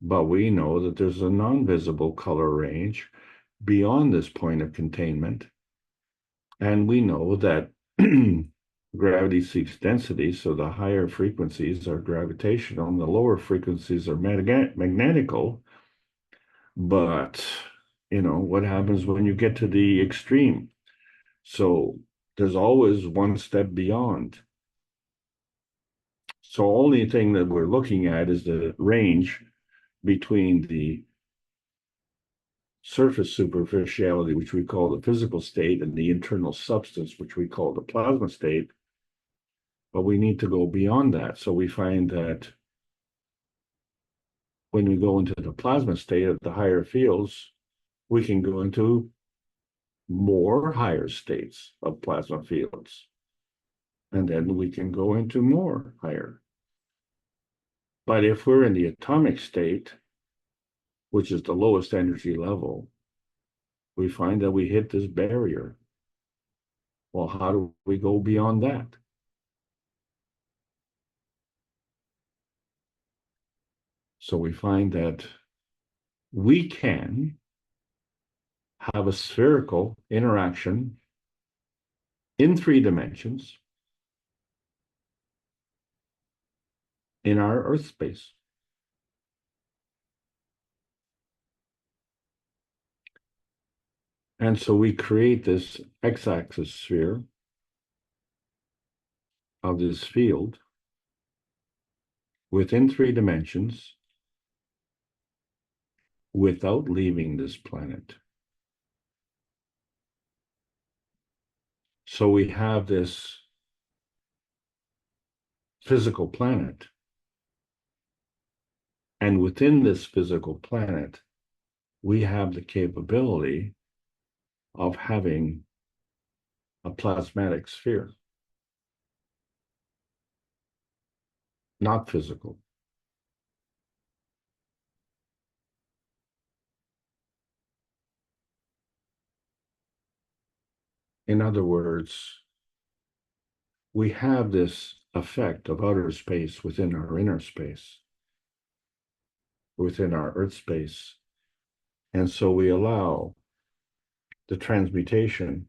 But we know that there's a non-visible color range beyond this point of containment. And we know that gravity seeks density, so the higher frequencies are gravitational and the lower frequencies are magnetical. But, what happens when you get to the extreme? So there's always one step beyond. So only thing that we're looking at is the range between the surface superficiality, which we call the physical state, and the internal substance, which we call the plasma state. But we need to go beyond that. So we find that when we go into the plasma state of the higher fields, we can go into more higher states of plasma fields. And then we can go into more higher. But if we're in the atomic state, which is the lowest energy level, we find that we hit this barrier. Well, how do we go beyond that? So we find that we can have a spherical interaction in 3 dimensions in our Earth space. And so we create this x-axis sphere of this field within 3 dimensions without leaving this planet. So we have this physical planet. And within this physical planet, we have the capability of having a plasmatic sphere, not physical. In other words, we have this effect of outer space within our inner space, within our Earth space. And so we allow the transmutation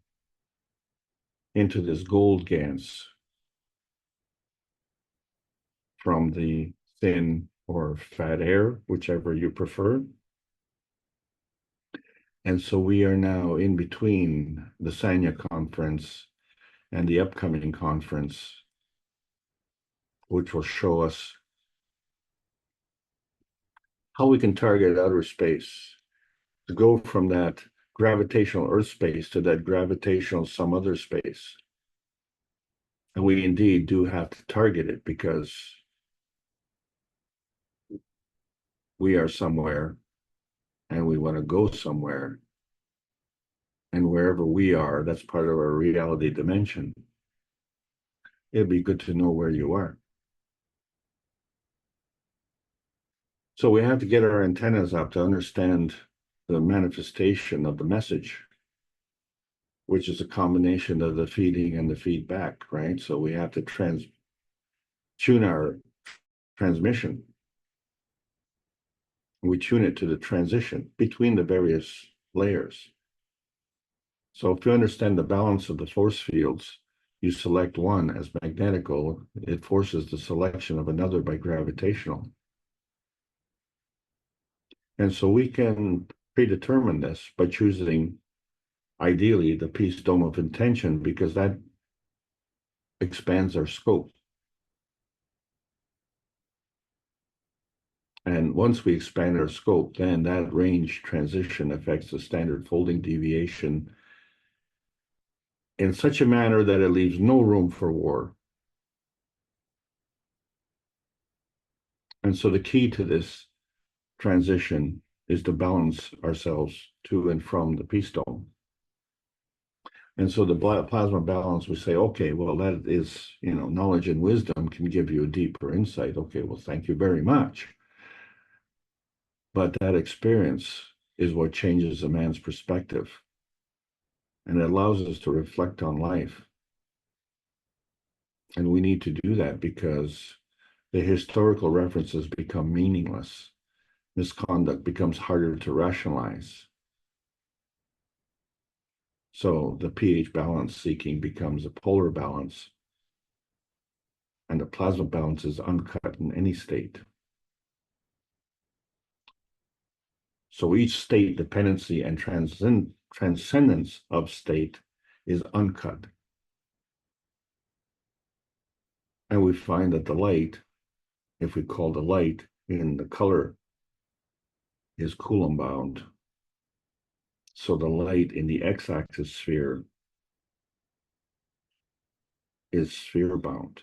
into this gold GANs from the thin or fat air, whichever you prefer. And so we are now in between the Sanya conference and the upcoming conference, which will show us how we can target outer space to go from that gravitational Earth space to that gravitational some other space. And we indeed do have to target it because we are somewhere and we want to go somewhere. And wherever we are, that's part of our reality dimension. It'd be good to know where you are. So we have to get our antennas up to understand the manifestation of the message, which is a combination of the feeding and the feedback, right? So we have to tune our transmission. We tune it to the transition between the various layers. So if you understand the balance of the force fields, you select one as magnetical, it forces the selection of another by gravitational. And so we can predetermine this by choosing, ideally, the peace dome of intention, because that expands our scope. And once we expand our scope, then that range transition affects the standard folding deviation in such a manner that it leaves no room for war. And so the key to this transition is to balance ourselves to and from the peace dome. And so the plasma balance, we say, okay, well, that is, knowledge and wisdom can give you a deeper insight. Okay, well, thank you very much. But that experience is what changes a man's perspective. And it allows us to reflect on life. And we need to do that because the historical references become meaningless. Misconduct becomes harder to rationalize. So the pH balance seeking becomes a polar balance, and the plasma balance is uncut in any state. So each state dependency and transcendence of state is uncut. And we find that the light, if we call the light in the color, is Coulomb bound. So the light in the x-axis sphere is sphere bound.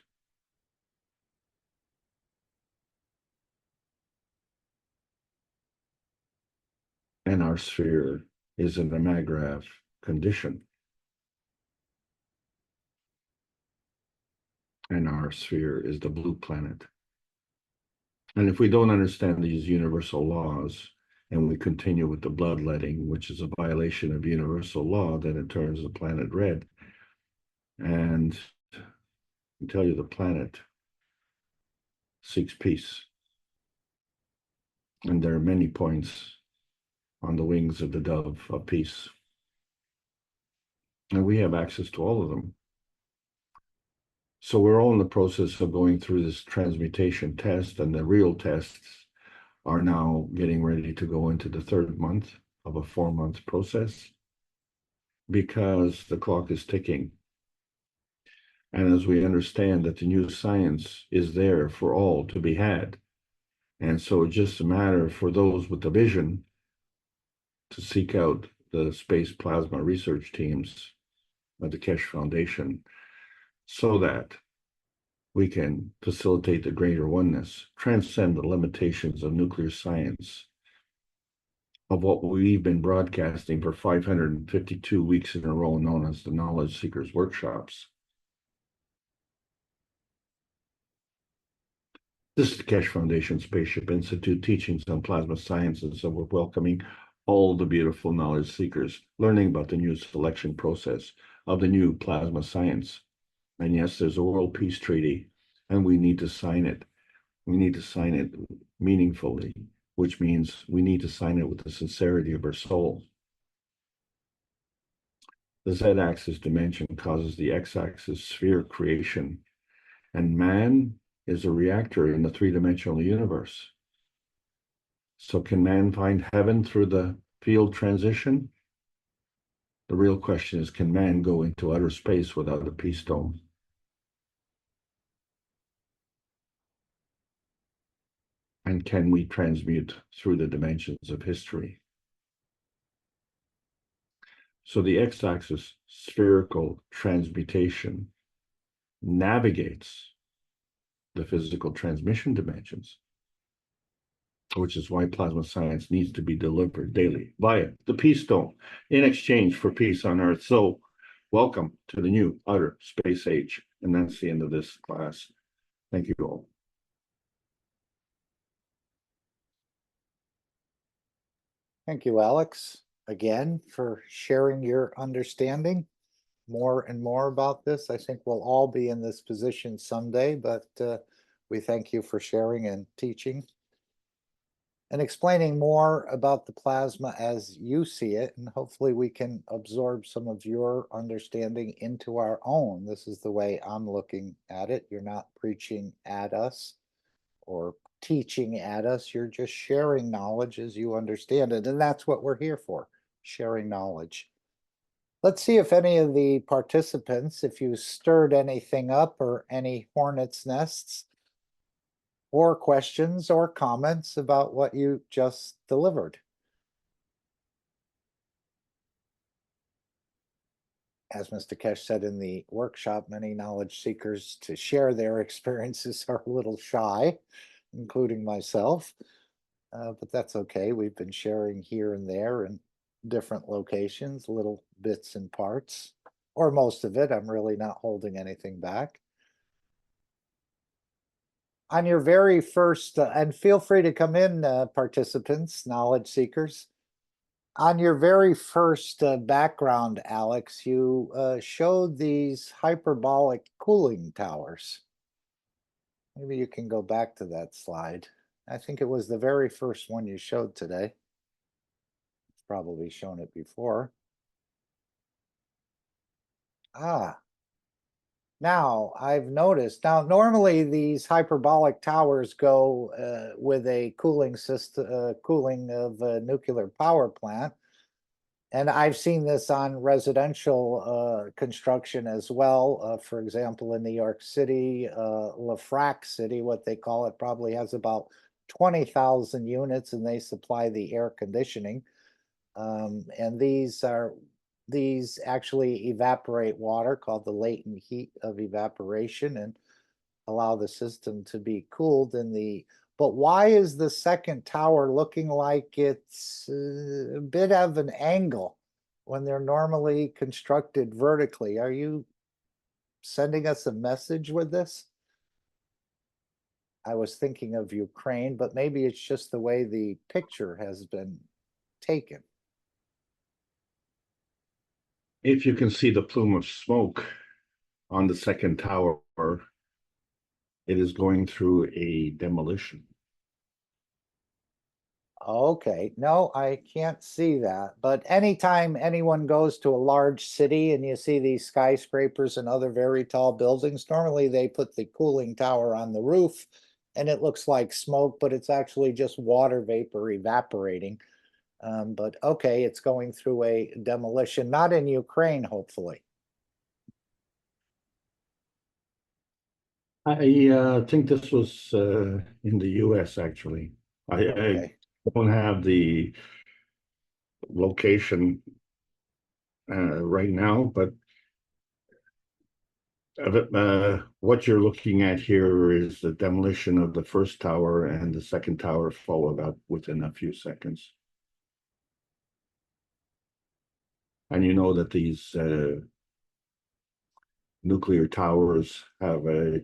And our sphere is in a Magravh condition. And our sphere is the blue planet. And if we don't understand these universal laws, and we continue with the bloodletting, which is a violation of universal law, then it turns the planet red. And I tell you, the planet seeks peace. And there are many points on the wings of the dove of peace. And we have access to all of them. So we're all in the process of going through this transmutation test, and the real tests are now getting ready to go into the third month of a 4-month process because the clock is ticking. And as we understand that the new science is there for all to be had. And so it's just a matter for those with the vision to seek out the space plasma research teams of the Keshe Foundation so that we can facilitate the greater oneness, transcend the limitations of nuclear science, of what we've been broadcasting for 552 weeks in a row, known as the Knowledge Seekers Workshops. This is the Keshe Foundation Spaceship Institute teachings on plasma sciences, so we're welcoming all the beautiful knowledge seekers learning about the new selection process of the new plasma science. And yes, there's a World Peace Treaty, and we need to sign it. We need to sign it meaningfully, which means we need to sign it with the sincerity of our soul. The z-axis dimension causes the x-axis sphere creation, and man is a reactor in the three-dimensional universe. So can man find heaven through the field transition? The real question is, can man go into outer space without a peace dome? And can we transmute through the dimensions of history? So the x-axis spherical transmutation navigates the physical transmission dimensions, which is why plasma science needs to be delivered daily via the peace dome in exchange for peace on Earth. So welcome to the new outer space age. And that's the end of this class. Thank you all. Thank you, Alex, again, for sharing your understanding more and more about this. I think we'll all be in this position someday, but we thank you for sharing and teaching and explaining more about the plasma as you see it. And hopefully we can absorb some of your understanding into our own. This is the way I'm looking at it. You're not preaching at us or teaching at us. You're just sharing knowledge as you understand it. And that's what we're here for, sharing knowledge. Let's see if any of the participants, if you stirred anything up or any hornet's nests or questions or comments about what you just delivered. As Mr. Keshe said in the workshop, many knowledge seekers to share their experiences are a little shy, including myself. but that's okay. We've been sharing here and there in different locations, little bits and parts, or most of it. I'm really not holding anything back. On your very first, and feel free to come in, participants, knowledge seekers. On your very first background, Alex, you showed these hyperbolic cooling towers. Maybe you can go back to that slide. I think it was the very first one you showed today. Probably shown it before. Now I've noticed. Now, normally these hyperbolic towers go with a cooling system, cooling of a nuclear power plant. And I've seen this on residential construction as well. For example, in New York City, LaFrac City, what they call it, probably has about 20,000 units, and they supply the air conditioning. And these actually evaporate water, called the latent heat of evaporation, and allow the system to be cooled in the. But why is the second tower looking like it's a bit of an angle when they're normally constructed vertically? Are you sending us a message with this? I was thinking of Ukraine, but maybe it's just the way the picture has been taken. If you can see the plume of smoke on the second tower, it is going through a demolition. Okay, no, I can't see that. But anytime anyone goes to a large city and you see these skyscrapers and other very tall buildings, normally they put the cooling tower on the roof and it looks like smoke, but it's actually just water vapor evaporating. But okay, it's going through a demolition, not in Ukraine, hopefully. I think this was in the US, actually. I Okay. don't have the location right now, but what you're looking at here is the demolition of the first tower, and the second tower followed up within a few seconds. And you know that these nuclear towers have a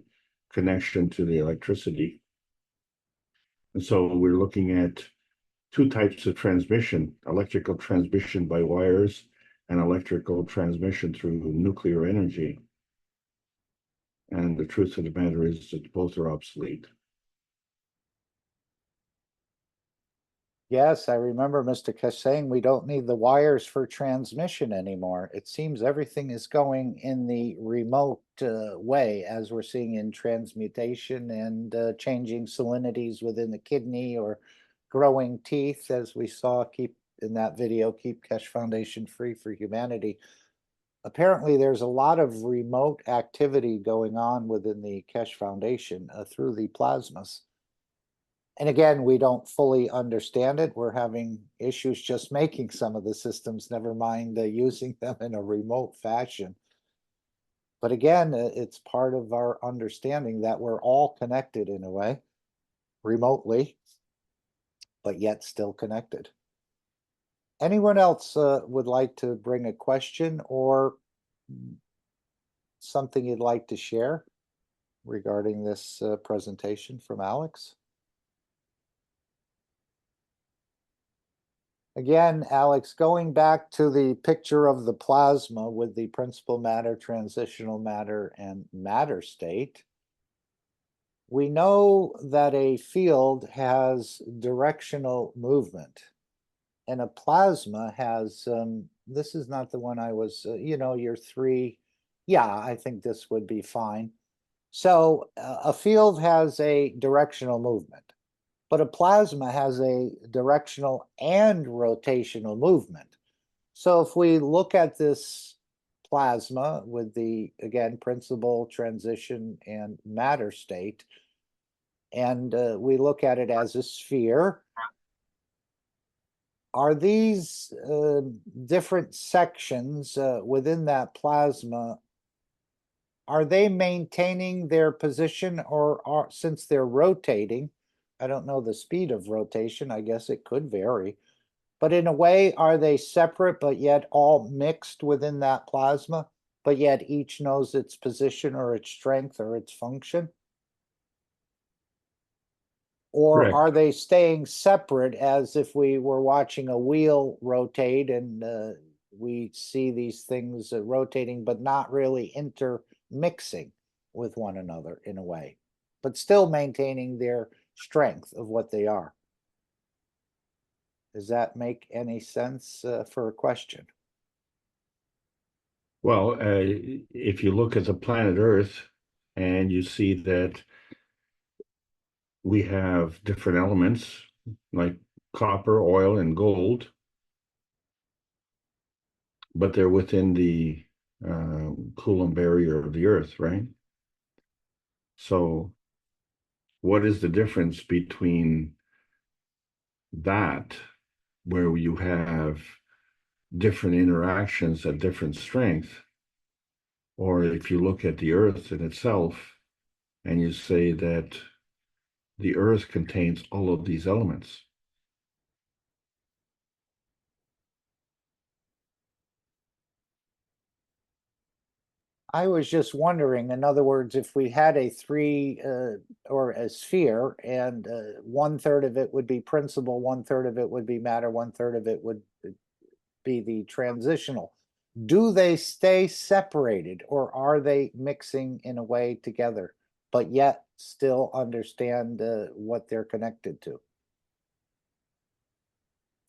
connection to the electricity. And so we're looking at two types of transmission: electrical transmission by wires and electrical transmission through nuclear energy. And the truth of the matter is that both are obsolete. Yes, I remember Mr. Kesh saying we don't need the wires for transmission anymore. It seems everything is going in the remote way, as we're seeing in transmutation and changing salinities within the kidney or growing teeth, as we saw keep in that video, Keep Kesh Foundation Free for Humanity. Apparently, there's a lot of remote activity going on within the Kesh Foundation through the plasmas. And again, we don't fully understand it. We're having issues just making some of the systems, never mind using them in a remote fashion. But again, it's part of our understanding that we're all connected in a way, remotely, but yet still connected. Anyone else would like to bring a question or something you'd like to share regarding this presentation from Alex? Again, Alex, going back to the picture of the plasma with the principal matter, transitional matter, and matter state, we know that a field has directional movement, and a plasma has, this is not the one I was, your three. Yeah, I think this would be fine. So a field has a directional movement. But a plasma has a directional and rotational movement. So if we look at this plasma with the, again, principal, transition, and matter state, and we look at it as a sphere, are these different sections within that plasma, are they maintaining their position, or since they're rotating, I don't know the speed of rotation. I guess it could vary. But in a way, are they separate but yet all mixed within that plasma? But yet each knows its position or its strength or its function? Or Correct. are they staying separate as if we were watching a wheel rotate and we see these things rotating, but not really intermixing with one another in a way, but still maintaining their strength of what they are? Does that make any sense for a question? Well, if you look at the planet Earth and you see that we have different elements like copper, oil, and gold, but they're within the Coulomb barrier of the Earth, right? So what is the difference between that, where you have different interactions at different strength, or if you look at the Earth in itself and you say that the Earth contains all of these elements? I was just wondering, in other words, if we had a three or a sphere and 1/3 of it would be principal, 1/3 of it would be matter, 1/3 of it would be the transitional. Do they stay separated or are they mixing in a way together, but yet still understand what they're connected to?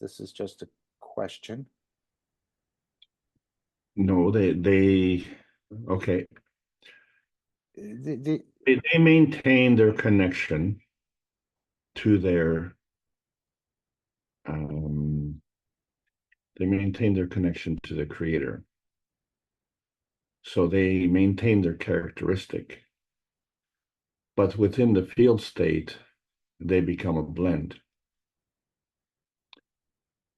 This is just a question. No, okay. The, They maintain their connection to they maintain their connection to the creator. So they maintain their characteristic. But within the field state, they become a blend,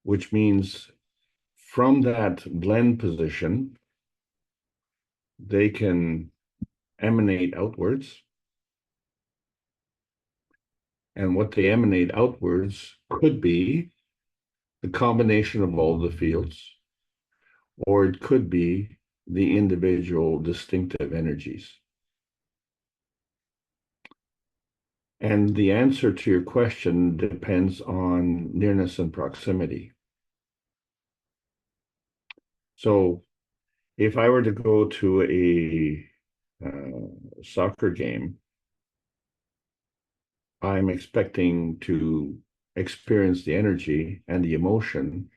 which means from that blend position, they can emanate outwards. And what they emanate outwards could be the combination of all the fields, or it could be the individual distinctive energies. And the answer to your question depends on nearness and proximity. So if I were to go to a soccer game, I'm expecting to experience the energy and the emotion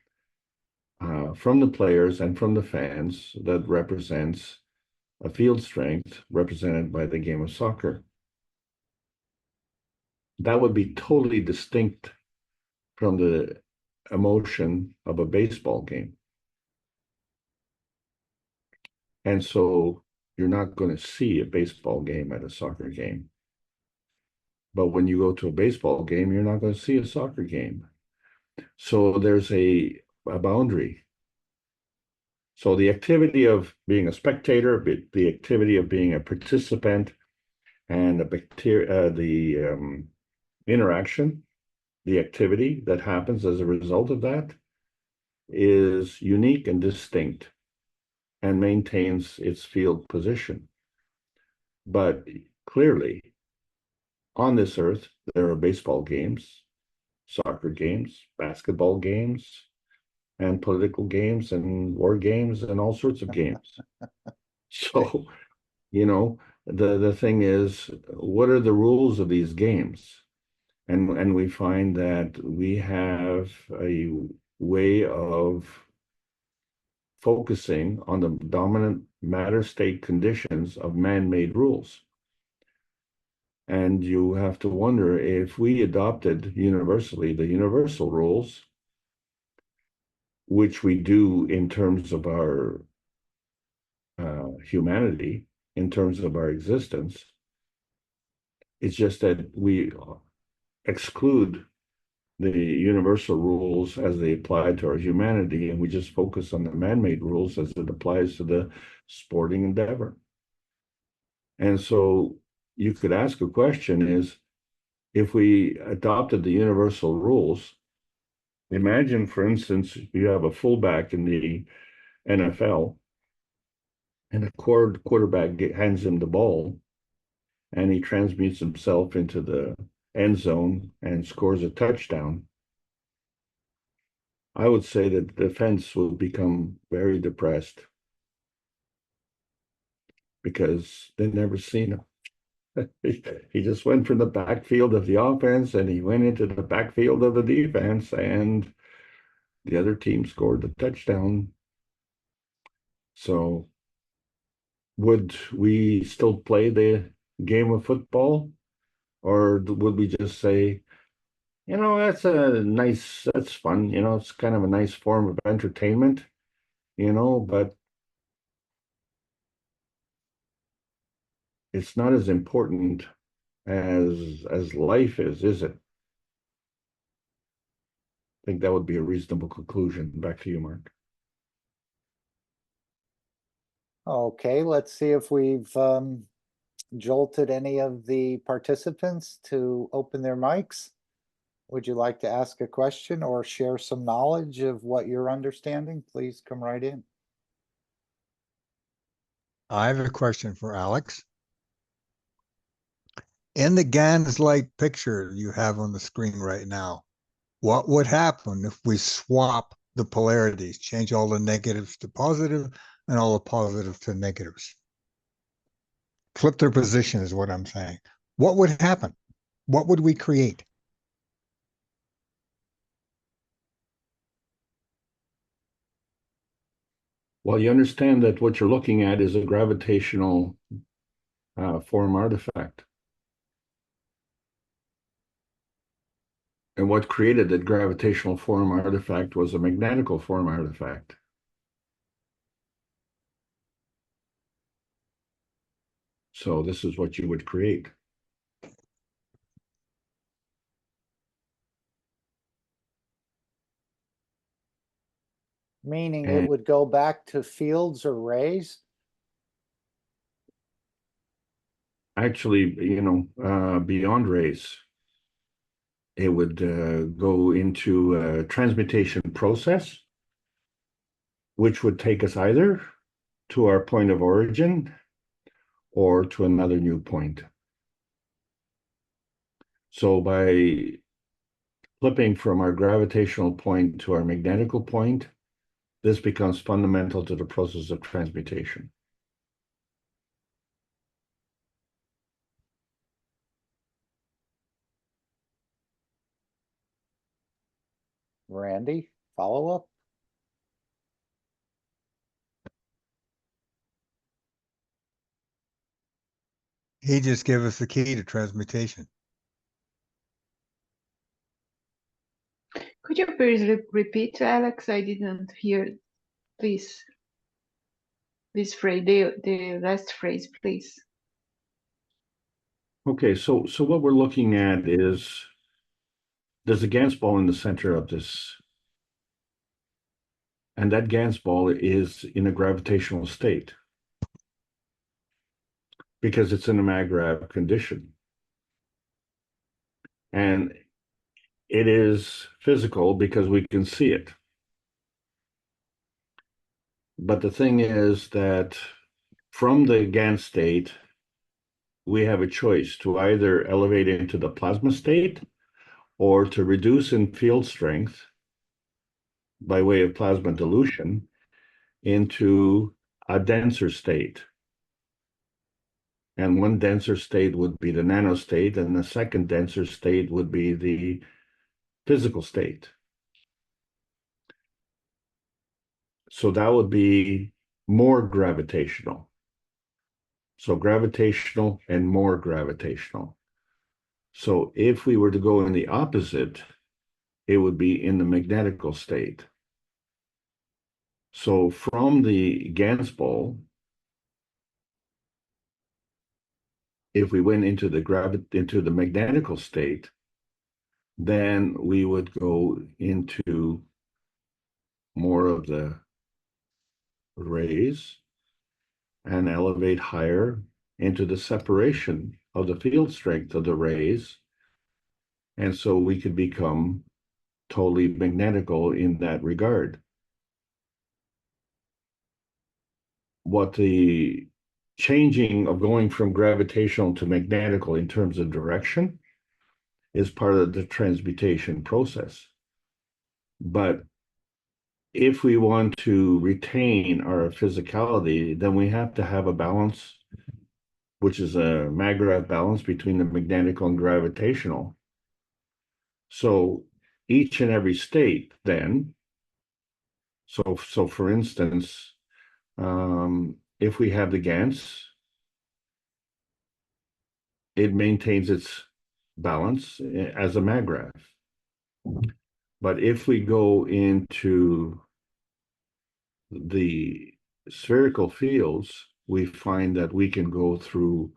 from the players and from the fans that represents a field strength represented by the game of soccer. That would be totally distinct from the emotion of a baseball game. And so you're not going to see a baseball game at a soccer game. But when you go to a baseball game, you're not going to see a soccer game. So there's a boundary. So the activity of being a spectator, the activity of being a participant, and the interaction, the activity that happens as a result of that is unique and distinct and maintains its field position. But clearly, on this earth, there are baseball games, soccer games, basketball games, and political games and war games and all sorts of games. So, the thing is, what are the rules of these games? And we find that we have a way of focusing on the dominant matter state conditions of man-made rules. And you have to wonder, if we adopted universally the universal rules, which we do in terms of our humanity, in terms of our existence, it's just that we exclude the universal rules as they apply to our humanity, and we just focus on the man-made rules as it applies to the sporting endeavor. And so you could ask a question is, if we adopted the universal rules, imagine, for instance, you have a fullback in the NFL, and a quarterback hands him the ball, and he transmutes himself into the end zone and scores a touchdown. I would say that the defense will become very depressed because they've never seen him. He just went from the backfield of the offense and he went into the backfield of the defense, and the other team scored the touchdown. So would we still play the game of football, or would we just say, that's fun, it's kind of a nice form of entertainment, but it's not as important as life is it? I think that would be a reasonable conclusion. Back to you, Mark. Okay, let's see if we've jolted any of the participants to open their mics. Would you like to ask a question or share some knowledge of what you're understanding? Please come right in. I have a question for Alex. In the GANs-like picture you have on the screen right now, what would happen if we swap the polarities, change all the negatives to positive and all the positives to negatives? Flip their position is what I'm saying. What would happen? What would we create? Well, you understand that what you're looking at is a gravitational form artifact. And what created that gravitational form artifact was a magnetical form artifact. So this is what you would create. Meaning it would go back to fields or rays? Actually, beyond rays. It would go into a transmutation process, which would take us either to our point of origin or to another new point. So by flipping from our gravitational point to our magnetical point, this becomes fundamental to the process of transmutation. Randy, follow up? He just gave us the key to transmutation. Could you please repeat, Alex? I didn't hear this phrase, the last phrase, please. Okay, so what we're looking at is there's a Gans ball in the center of this, and that Gans ball is in a gravitational state because it's in a maggrav condition. And it is physical because we can see it. But the thing is that from the Gans state, we have a choice to either elevate into the plasma state or to reduce in field strength by way of plasma dilution into a denser state. And one denser state would be the nanostate, and the second denser state would be the physical state. So that would be more gravitational. So gravitational and more gravitational. So if we were to go in the opposite, it would be in the magnetical state. So from the Gans ball, if we went into the magnetical state, then we would go into more of the rays and elevate higher into the separation of the field strength of the rays And so we could become totally magnetical in that regard. What the changing of going from gravitational to magnetical in terms of direction is part of the transmutation process. But if we want to retain our physicality, then we have to have a balance, which is a maggrav balance between the magnetical and gravitational. So each and every state then, so for instance, if we have the GANS, it maintains its balance as a maggrav. But if we go into the spherical fields, we find that we can go through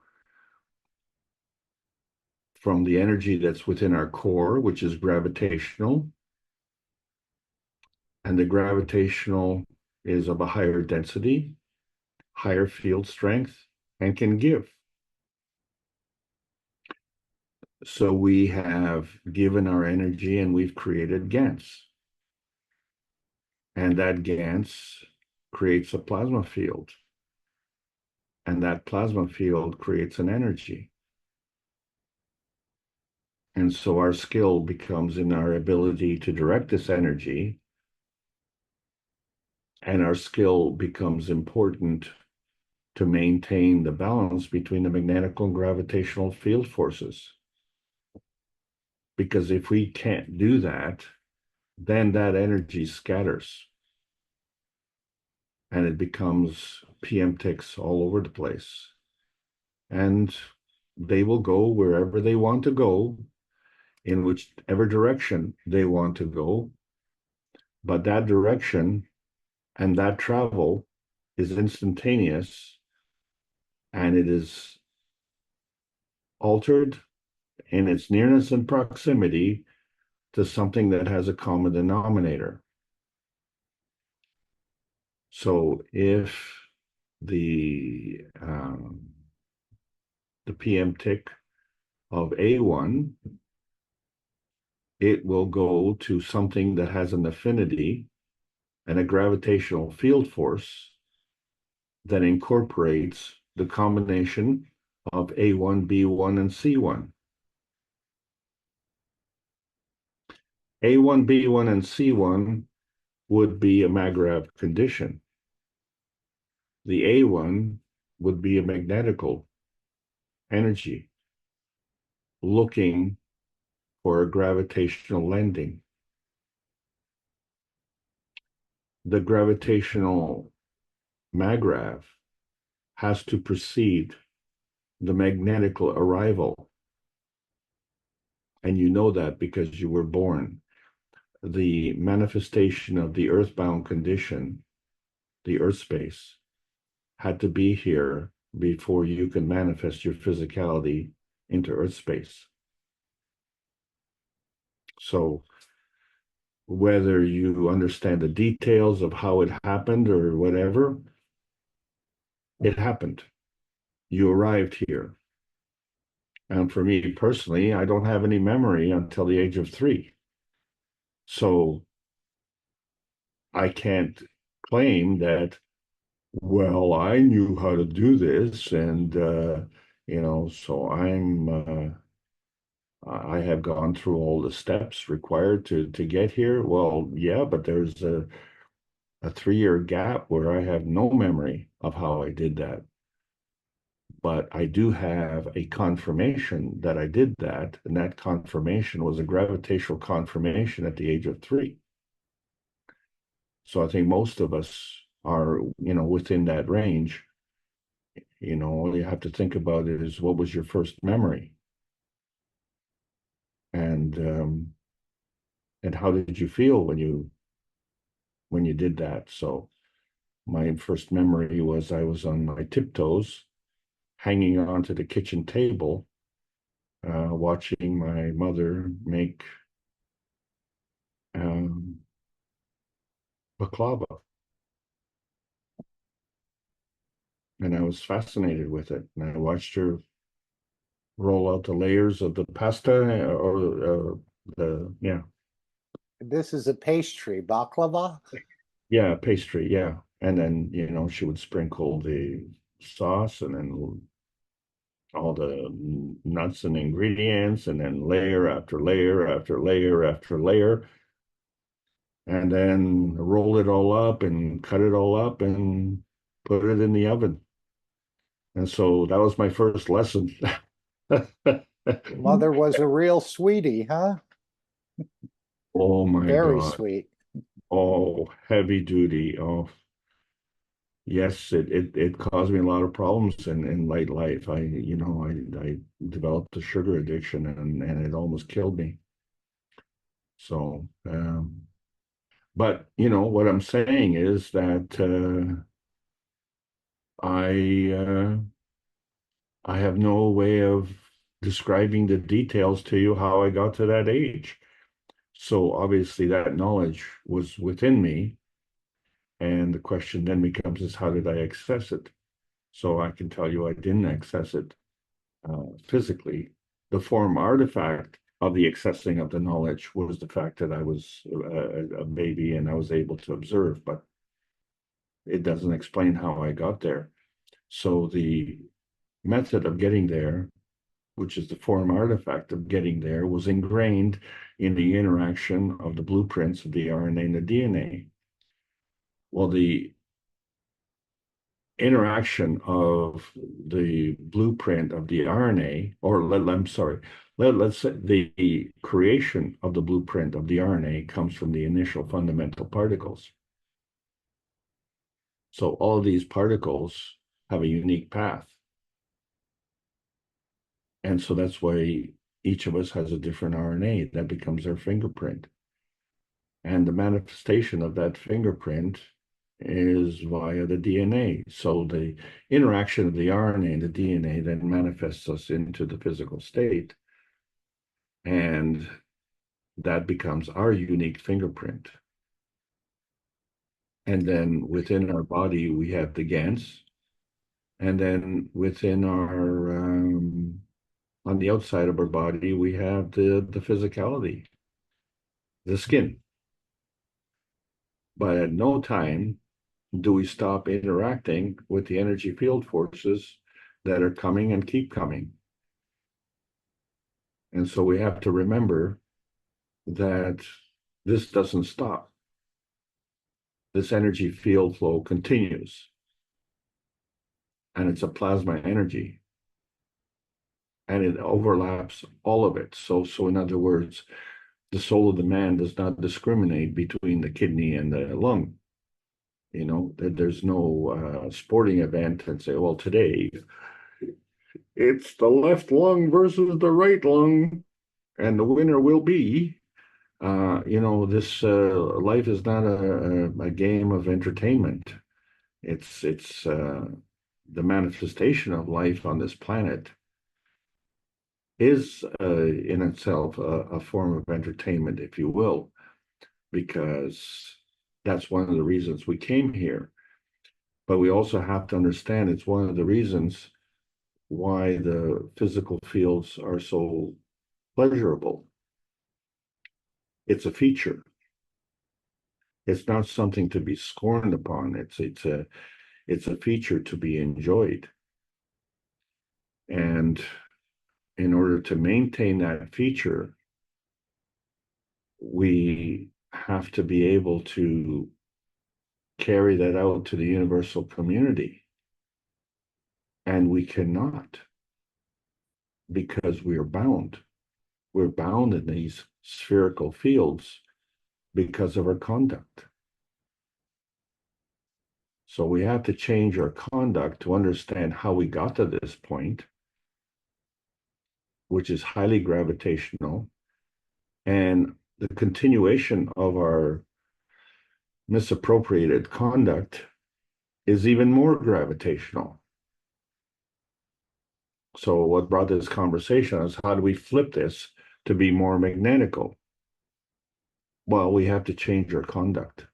from the energy that's within our core, which is gravitational, and the gravitational is of a higher density, higher field strength, and can give. So we have given our energy and we've created GANS. And that GANS creates a plasma field. And that plasma field creates an energy. And so our skill becomes in our ability to direct this energy. And our skill becomes important to maintain the balance between the magnetic and gravitational field forces. Because if we can't do that, then that energy scatters. And it becomes PM ticks all over the place. And they will go wherever they want to go, in whichever direction they want to go. But that direction and that travel is instantaneous, and it is altered in its nearness and proximity to something that has a common denominator. So if the PM tick of A1, it will go to something that has an affinity and a gravitational field force that incorporates the combination of A1, B1, and C1. A1, B1, and C1 would be a maggrav condition. The A1 would be a magnetical energy looking for a gravitational lending. The gravitational maggrav has to precede the magnetical arrival. And you know that because you were born. The manifestation of the earthbound condition, the earth space, had to be here before you can manifest your physicality into earth space. So whether you understand the details of how it happened or whatever, it happened. You arrived here. And for me personally, I don't have any memory until the age of 3. So I can't claim that, well, I knew how to do this, and so I have gone through all the steps required to get here. Well, yeah, but there's a 3-year gap where I have no memory of how I did that. But I do have a confirmation that I did that, and that confirmation was a gravitational confirmation at the age of 3. So I think most of us are, within that range. All you have to think about is, what was your first memory? And how did you feel when you did that? So my first memory was I was on my tiptoes, hanging onto the kitchen table, watching my mother make baklava. And I was fascinated with it. And I watched her roll out the layers of the pasta or yeah. This is a pastry, baklava? Yeah, pastry, yeah. And then, she would sprinkle the sauce and then all the nuts and ingredients, and then layer after layer after layer after layer, and then roll it all up and cut it all up and put it in the oven. And so that was my first lesson. Mother was a real sweetie, huh? Oh my Very God. sweet. Oh, heavy duty. Oh, yes, it caused me a lot of problems in late life. I developed a sugar addiction, and it almost killed me. So, but what I'm saying is that I I have no way of describing the details to you how I got to that age. So obviously that knowledge was within me, and the question then becomes is how did I access it? So I can tell you I didn't access it physically. The form artifact of the accessing of the knowledge was the fact that I was a baby and I was able to observe, but it doesn't explain how I got there. So the method of getting there, which is the form artifact of getting there, was ingrained in the interaction of the blueprints of the RNA and the DNA. Well, the interaction of the blueprint of the RNA, let's say the creation of the blueprint of the RNA comes from the initial fundamental particles. So all these particles have a unique path. And so that's why each of us has a different RNA that becomes our fingerprint. And the manifestation of that fingerprint is via the DNA. So the interaction of the RNA and the DNA then manifests us into the physical state. And that becomes our unique fingerprint. And then within our body, we have the GANs. And then within on the outside of our body, we have the physicality, the skin. But at no time do we stop interacting with the energy field forces that are coming and keep coming. And so we have to remember that this doesn't stop. This energy field flow continues. And it's a plasma energy. And it overlaps all of it. So in other words, the soul of the man does not discriminate between the kidney and the lung. There's no sporting event and say, well, today it's the left lung versus the right lung, and the winner will be. This life is not a game of entertainment. It's the manifestation of life on this planet is in itself a form of entertainment, if you will, because that's one of the reasons we came here. But we also have to understand it's one of the reasons why the physical fields are so pleasurable. It's a feature. It's not something to be scorned upon. It's a feature to be enjoyed. And in order to maintain that feature, we have to be able to carry that out to the universal community. And we cannot, because we are bound. We're bound in these spherical fields because of our conduct. So we have to change our conduct to understand how we got to this point, which is highly gravitational, and the continuation of our misappropriated conduct is even more gravitational. So what brought this conversation is how do we flip this to be more magnetical? Well, we have to change our conduct,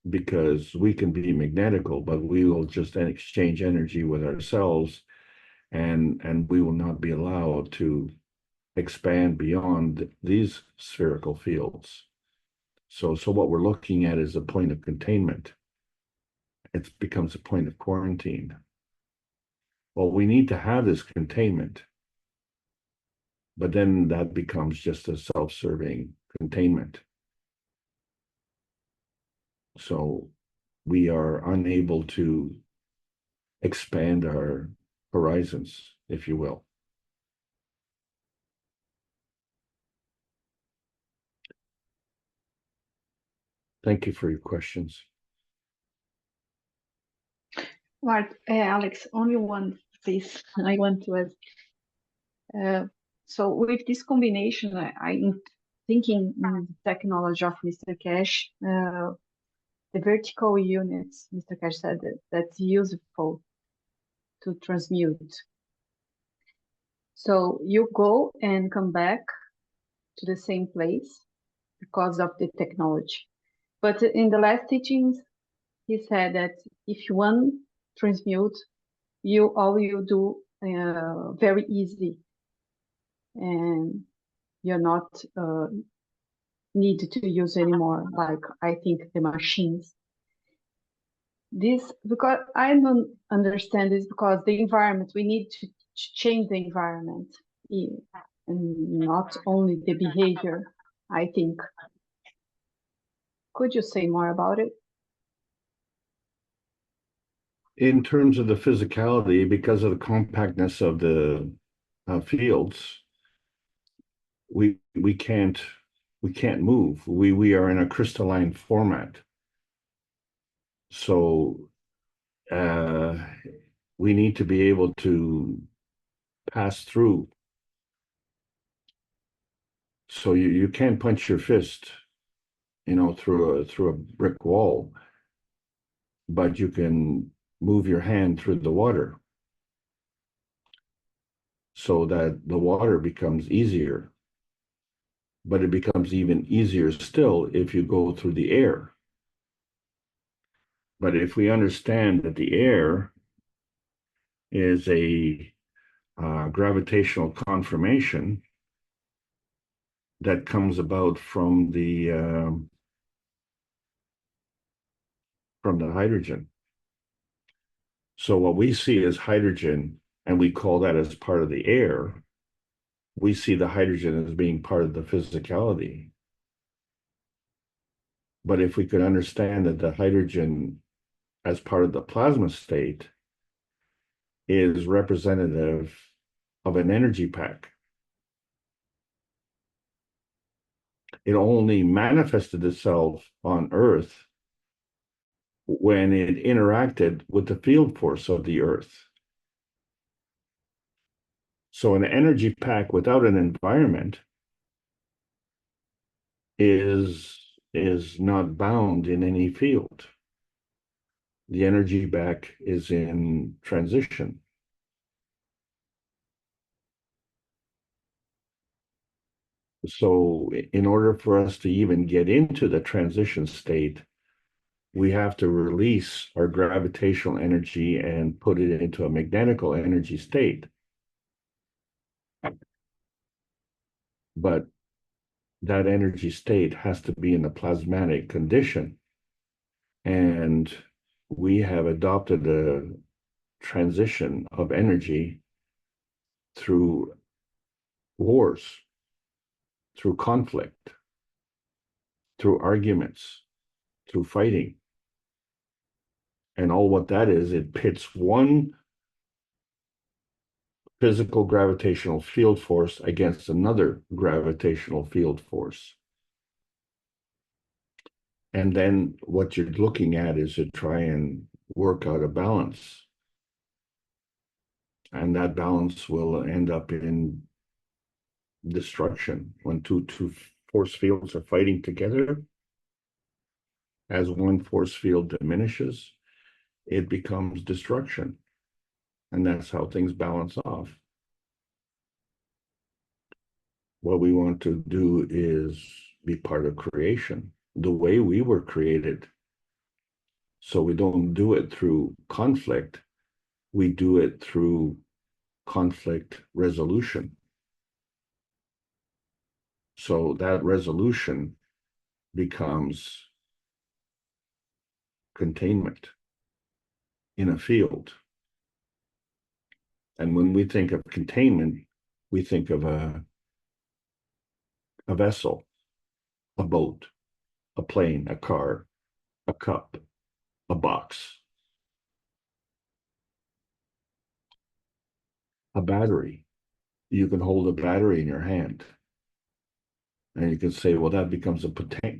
because we can be magnetical, but we will just then exchange energy with ourselves, and we will not be allowed to expand beyond these spherical fields. So what we're looking at is a point of containment. It becomes a point of quarantine. Well, we need to have this containment, but then that becomes just a self-serving containment. So we are unable to expand our horizons, if you will. Thank you for your questions. Mark, Alex, only one, please. I want to ask. So with this combination, I'm thinking in the technology of Mr. Cash, the vertical units, Mr. Cash said that's useful to transmute. So you go and come back to the same place because of the technology. But in the last teachings, he said that if you want transmute, all you do very easy, and you're not need to use anymore, like I think the machines. This, because I don't understand this, because the environment, we need to change the environment, and not only the behavior, I think. Could you say more about it? In terms of the physicality, because of the compactness of the fields, we can't move. We are in a crystalline format. So we need to be able to pass through. So you can't punch your fist, through a brick wall, but you can move your hand through the water so that the water becomes easier. But it becomes even easier still if you go through the air. But if we understand that the air is a gravitational conformation that comes about from the hydrogen. So what we see as hydrogen, and we call that as part of the air, we see the hydrogen as being part of the physicality. But if we could understand that the hydrogen as part of the plasma state is representative of an energy pack, it only manifested itself on Earth when it interacted with the field force of the Earth. So an energy pack without an environment is not bound in any field. The energy pack is in transition. So in order for us to even get into the transition state, we have to release our gravitational energy and put it into a magnetical energy state. But that energy state has to be in a plasmatic condition. And we have adopted a transition of energy through wars, through conflict, through arguments, through fighting. And all what that is, it pits one physical gravitational field force against another gravitational field force. And then what you're looking at is to try and work out a balance. And that balance will end up in destruction when two force fields are fighting together. As one force field diminishes, it becomes destruction. And that's how things balance off. What we want to do is be part of creation, the way we were created. So we don't do it through conflict. We do it through conflict resolution. So that resolution becomes containment in a field. And when we think of containment, we think of a vessel, a boat, a plane, a car, a cup, a box, a battery. You can hold a battery in your hand. And you can say, well, that becomes a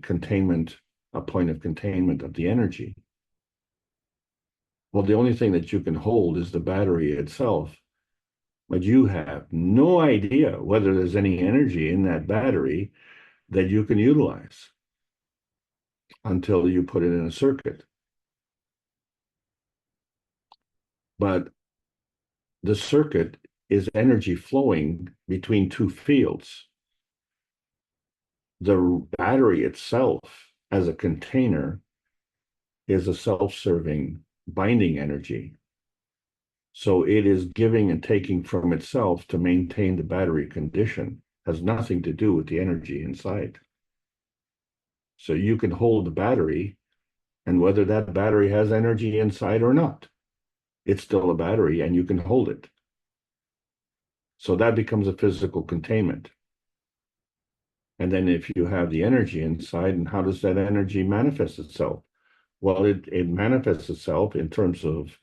containment, a point of containment of the energy. Well, the only thing that you can hold is the battery itself. But you have no idea whether there's any energy in that battery that you can utilize until you put it in a circuit. But the circuit is energy flowing between two fields. The battery itself, as a container, is a self-serving binding energy. So it is giving and taking from itself to maintain the battery condition. Has nothing to do with the energy inside. So you can hold the battery, and whether that battery has energy inside or not, it's still a battery and you can hold it. So that becomes a physical containment. And then if you have the energy inside, and how does that energy manifest itself? Well, it manifests itself in terms of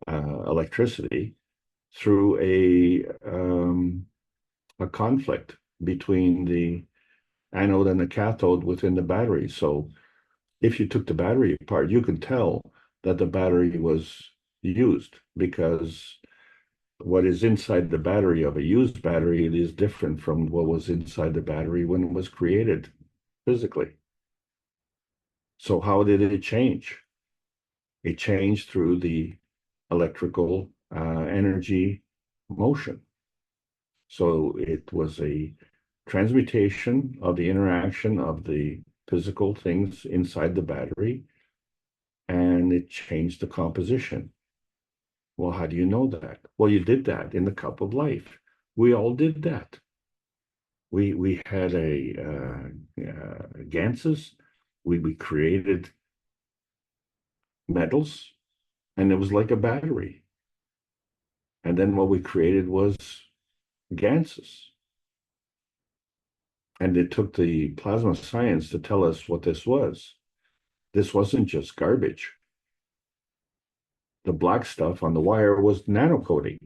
electricity through a conflict between the anode and the cathode within the battery. So if you took the battery apart, you can tell that the battery was used, because what is inside the battery of a used battery, it is different from what was inside the battery when it was created physically. So how did it change? It changed through the electrical energy motion. So it was a transmutation of the interaction of the physical things inside the battery, and it changed the composition. Well, how do you know that? Well, you did that in the cup of life. We all did that. We had ganses. We created metals, and it was like a battery. And then what we created was ganses. And it took the plasma science to tell us what this was. This wasn't just garbage. The black stuff on the wire was nanocoating.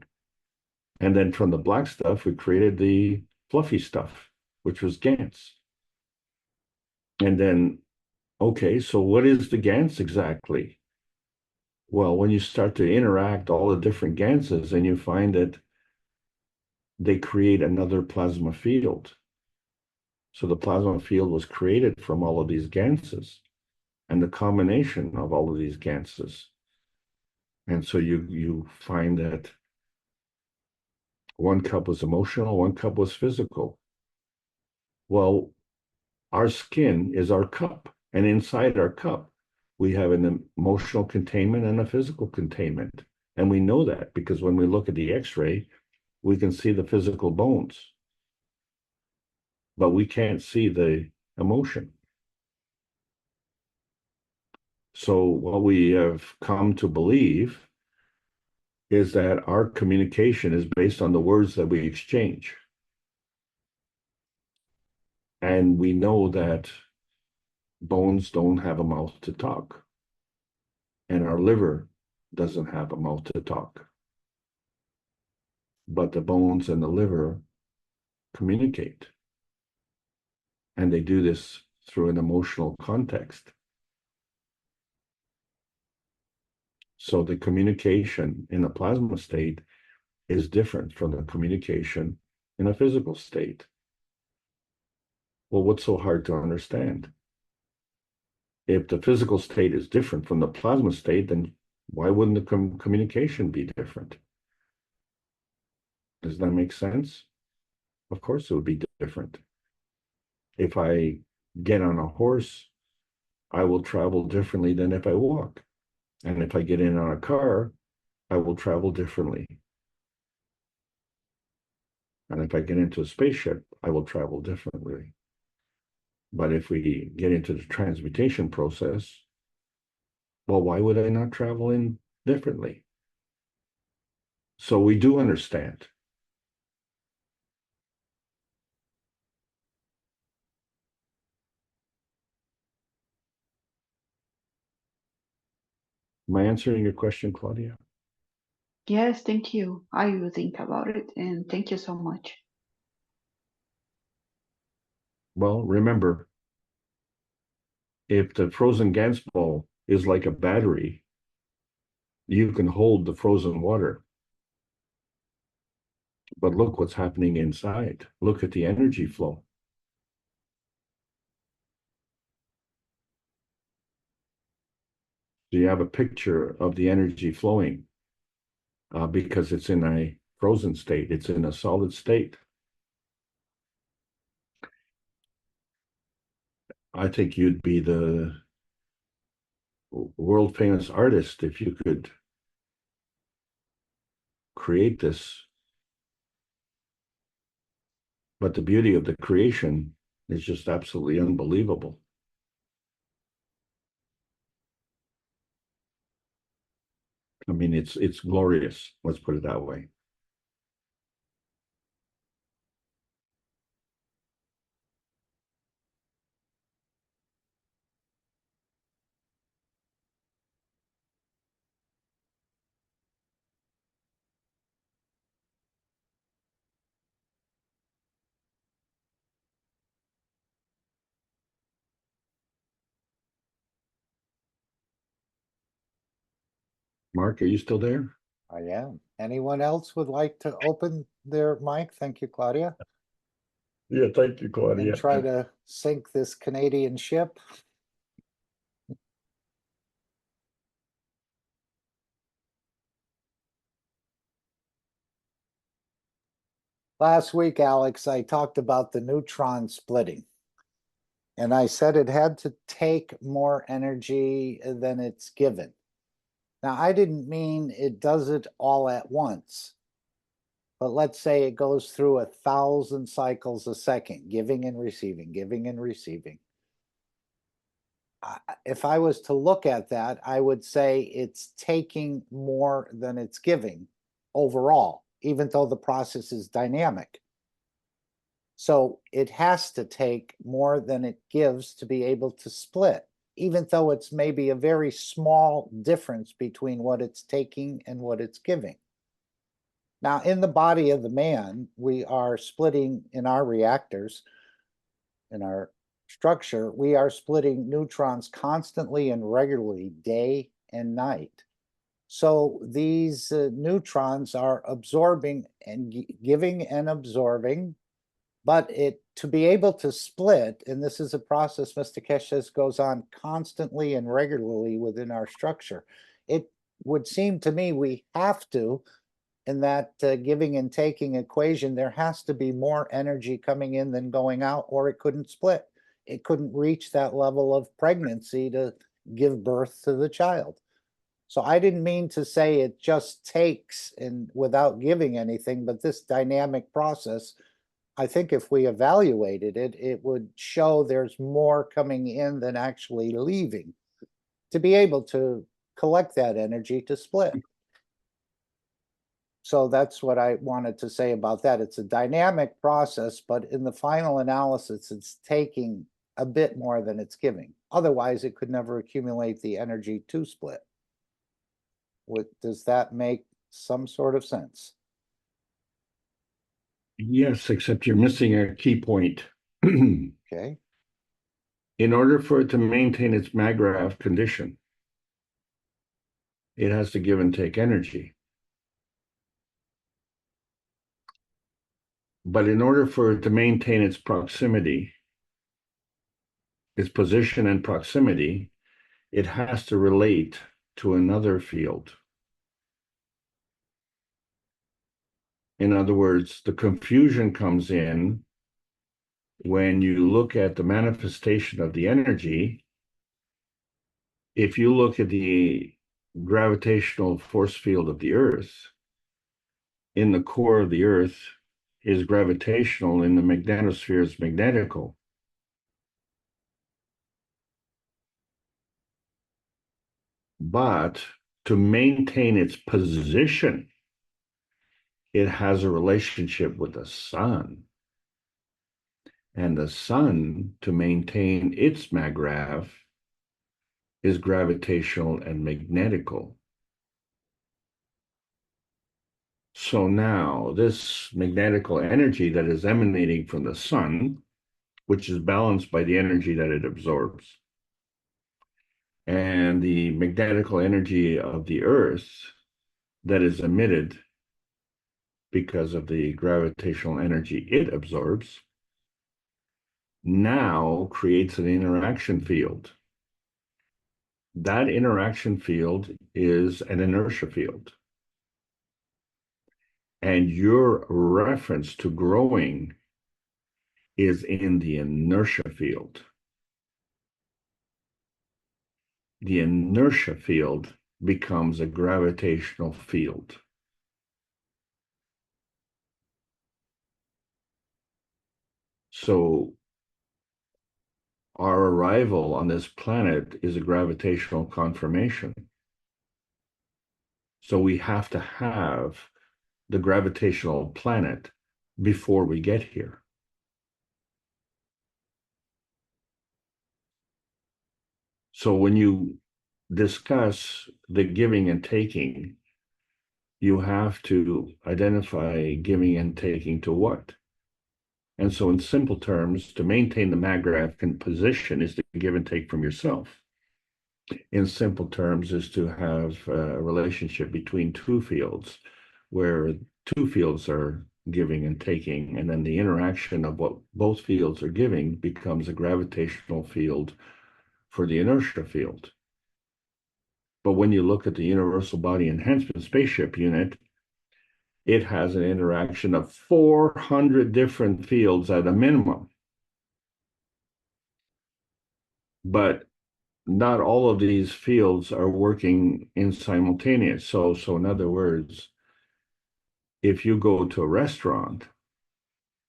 And then from the black stuff, we created the fluffy stuff, which was GANS. And then, okay, so what is the GANS exactly? Well, when you start to interact all the different GANSes, and you find that they create another plasma field. So the plasma field was created from all of these GANSes and the combination of all of these GANSes. And so you find that one cup was emotional, one cup was physical. Well, our skin is our cup, and inside our cup, we have an emotional containment and a physical containment. And we know that because when we look at the X-ray, we can see the physical bones, but we can't see the emotion. So what we have come to believe is that our communication is based on the words that we exchange. And we know that bones don't have a mouth to talk, and our liver doesn't have a mouth to talk. But the bones and the liver communicate. And they do this through an emotional context. So the communication in a plasma state is different from the communication in a physical state. Well, what's so hard to understand? If the physical state is different from the plasma state, then why wouldn't the communication be different? Does that make sense? Of course it would be different. If I get on a horse, I will travel differently than if I walk. And if I get in on a car, I will travel differently. And if I get into a spaceship, I will travel differently. But if we get into the transmutation process, well, why would I not travel in differently? So we do understand. Am I answering your question, Claudia? Yes, thank you. I will think about it, and thank you so much. Well, remember, if the frozen Gans ball is like a battery, you can hold the frozen water. But look what's happening inside. Look at the energy flow. So you have a picture of the energy flowing because it's in a frozen state. It's in a solid state. I think you'd be the world famous artist if you could create this. But the beauty of the creation is just absolutely unbelievable. I mean, it's glorious. Let's put it that way. Mark, are you still there? I am. Anyone else would like to open their mic? Thank you, Claudia. Yeah, thank you, Claudia. And try to sink this Canadian ship. Last week, Alex, I talked about the neutron splitting. And I said it had to take more energy than it's given. Now, I didn't mean it does it all at once. But let's say it goes through 1,000 cycles a second, giving and receiving, giving and receiving. If I was to look at that, I would say it's taking more than it's giving overall, even though the process is dynamic. So it has to take more than it gives to be able to split, even though it's maybe a very small difference between what it's taking and what it's giving. Now, in the body of the man, we are splitting in our reactors, in our structure, we are splitting neutrons constantly and regularly, day and night. So these neutrons are absorbing and giving and absorbing, but to be able to split, and this is a process Mr. Kesh says goes on constantly and regularly within our structure, it would seem to me we have to, in that giving and taking equation, there has to be more energy coming in than going out, or it couldn't split. It couldn't reach that level of pregnancy to give birth to the child. So I didn't mean to say it just takes and without giving anything, but this dynamic process, I think if we evaluated it, it would show there's more coming in than actually leaving to be able to collect that energy to split. So that's what I wanted to say about that. It's a dynamic process, but in the final analysis, it's taking a bit more than it's giving. Otherwise, it could never accumulate the energy to split. Does that make some sort of sense? Yes, except you're missing a key point. Okay. In order for it to maintain its Maggrav condition, it has to give and take energy. But in order for it to maintain its proximity, its position and proximity, it has to relate to another field. In other words, the confusion comes in when you look at the manifestation of the energy. If you look at the gravitational force field of the Earth, in the core of the Earth, is gravitational and the magnetosphere is magnetical. But to maintain its position, it has a relationship with the sun. And the sun, to maintain its maggrav, is gravitational and magnetical. So now this magnetical energy that is emanating from the sun, which is balanced by the energy that it absorbs, and the magnetical energy of the earth that is emitted because of the gravitational energy it absorbs, now creates an interaction field. That interaction field is an inertia field. And your reference to growing is in the inertia field. The inertia field becomes a gravitational field. So our arrival on this planet is a gravitational confirmation. So we have to have the gravitational planet before we get here. So when you discuss the giving and taking, you have to identify giving and taking to what? And so in simple terms, to maintain the maggrav position is to give and take from yourself. In simple terms is to have a relationship between two fields where two fields are giving and taking, and then the interaction of what both fields are giving becomes a gravitational field for the inertia field. But when you look at the Universal Body Enhancement Spaceship Unit, it has an interaction of 400 different fields at a minimum. But not all of these fields are working in simultaneous. So in other words, if you go to a restaurant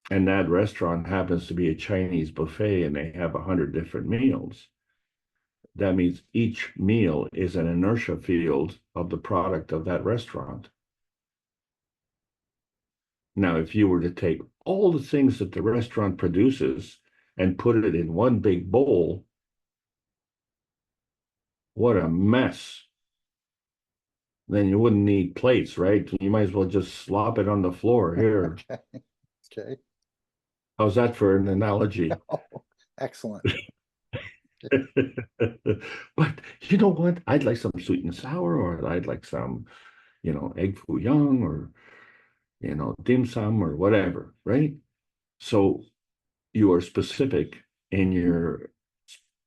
and that restaurant happens to be a Chinese buffet and they have 100 different meals, that means each meal is an inertia field of the product of that restaurant. Now, if you were to take all the things that the restaurant produces and put it in one big bowl, what a mess. Then you wouldn't need plates, right? You might as well just slop it on the floor here. Okay. How's that for an analogy? Oh, excellent. But you know what? I'd like some sweet and sour, or I'd like some, egg foo young, or, dim sum, or whatever, right? So you are specific in your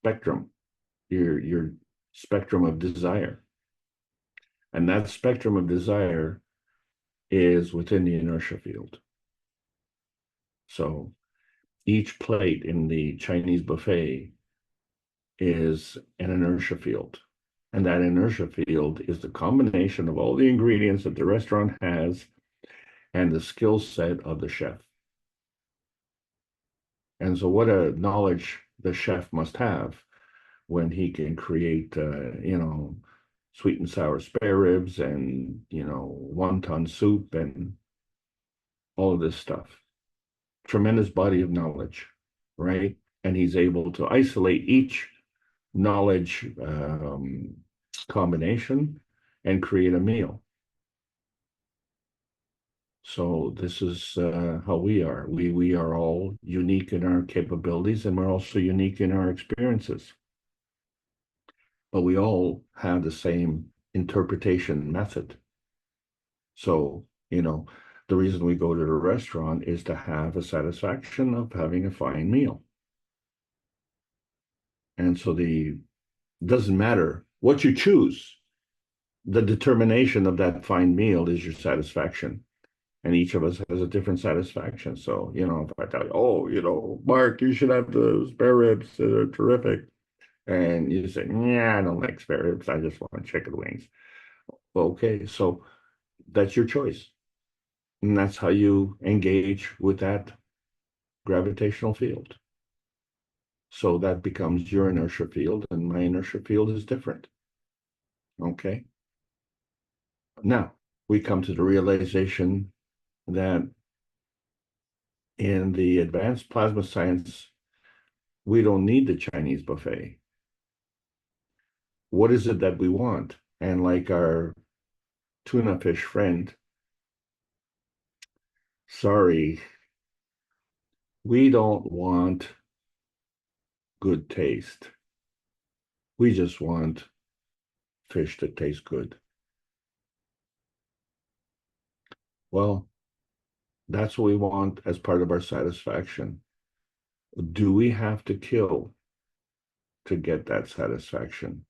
spectrum, your spectrum of desire. And that spectrum of desire is within the inertia field. So each plate in the Chinese buffet is an inertia field. And that inertia field is the combination of all the ingredients that the restaurant has and the skill set of the chef. And so what a knowledge the chef must have when he can create, sweet and sour spare ribs and, wonton soup and all of this stuff. Tremendous body of knowledge, right? And he's able to isolate each knowledge combination and create a meal. So this is how we are. We are all unique in our capabilities, and we're also unique in our experiences. But we all have the same interpretation method. So, the reason we go to the restaurant is to have a satisfaction of having a fine meal. And so doesn't matter what you choose, the determination of that fine meal is your satisfaction. And each of us has a different satisfaction. So, if I tell you, Mark, you should have the spare ribs, they're terrific. And you say, yeah, I don't like spare ribs, I just want chicken wings. Well, okay, so that's your choice. And that's how you engage with that gravitational field. So that becomes your inertia field, and my inertia field is different. Okay. Now we come to the realization that in the advanced plasma science, we don't need the Chinese buffet. What is it that we want? And like our tuna fish friend, sorry, we don't want good taste. We just want fish that tastes good. Well, that's what we want as part of our satisfaction. Do we have to kill to get that satisfaction?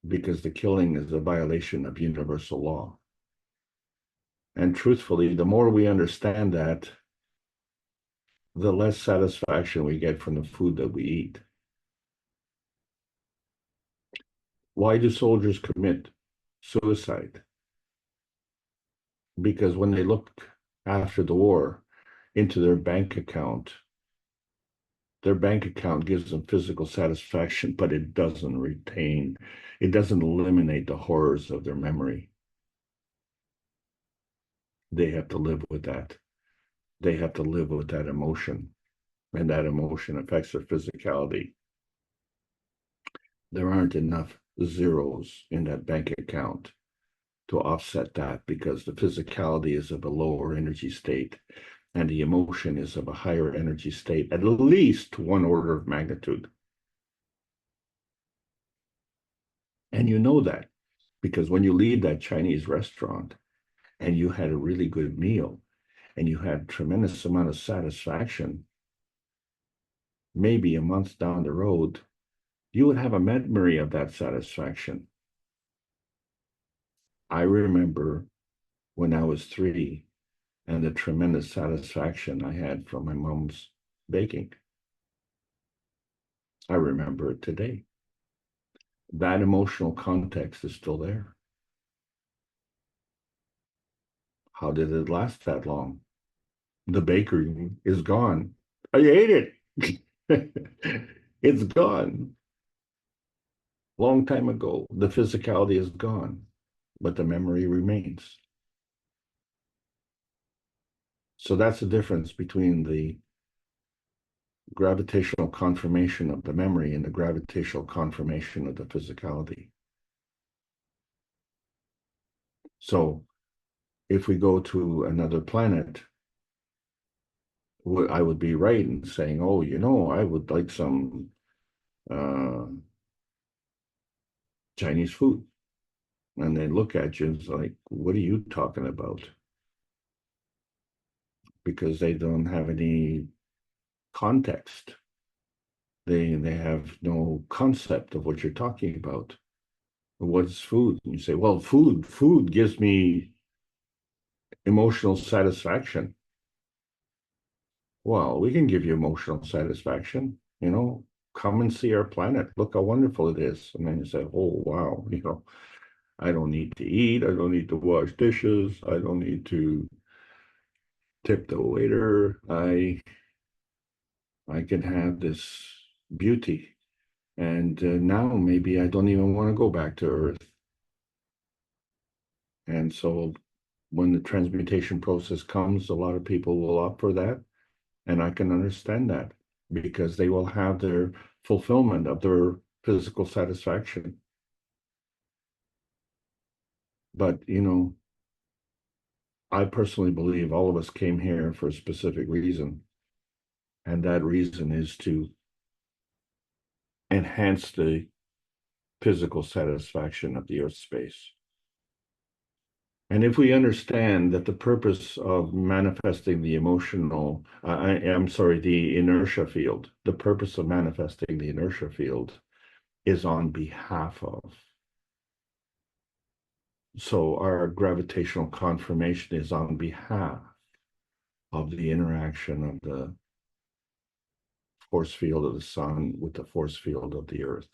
Because the killing is a violation of universal law. And truthfully, the more we understand that, the less satisfaction we get from the food that we eat. Why do soldiers commit suicide? Because when they look after the war into their bank account gives them physical satisfaction, but it doesn't eliminate the horrors of their memory. They have to live with that. They have to live with that emotion, and that emotion affects their physicality. There aren't enough zeros in that bank account to offset that, because the physicality is of a lower energy state and the emotion is of a higher energy state, at least one order of magnitude. And you know that because when you leave that Chinese restaurant and you had a really good meal and you had tremendous amount of satisfaction, maybe a month down the road, you would have a memory of that satisfaction. I remember when I was 3 and the tremendous satisfaction I had from my mom's baking. I remember it today. That emotional context is still there. How did it last that long? The bakery is gone. I ate it. It's gone. Long time ago. The physicality is gone, but the memory remains. So that's the difference between the gravitational confirmation of the memory and the gravitational confirmation of the physicality. So if we go to another planet, I would be right in saying, oh, I would like some Chinese food. And they look at you and it's like, what are you talking about? Because they don't have any context. They have no concept of what you're talking about. What's food? And you say, well, food gives me emotional satisfaction. Well, we can give you emotional satisfaction, come and see our planet. Look how wonderful it is. And then you say, oh, wow, I don't need to eat. I don't need to wash dishes. I don't need to tip the waiter. I can have this beauty. And now maybe I don't even want to go back to Earth. And so when the transmutation process comes, a lot of people will opt for that. And I can understand that because they will have their fulfillment of their physical satisfaction. But, I personally believe all of us came here for a specific reason. And that reason is to enhance the physical satisfaction of the Earth space. And if we understand that the purpose of manifesting the the inertia field, the purpose of manifesting the inertia field is on behalf of. So our gravitational confirmation is on behalf of the interaction of the force field of the sun with the force field of the Earth.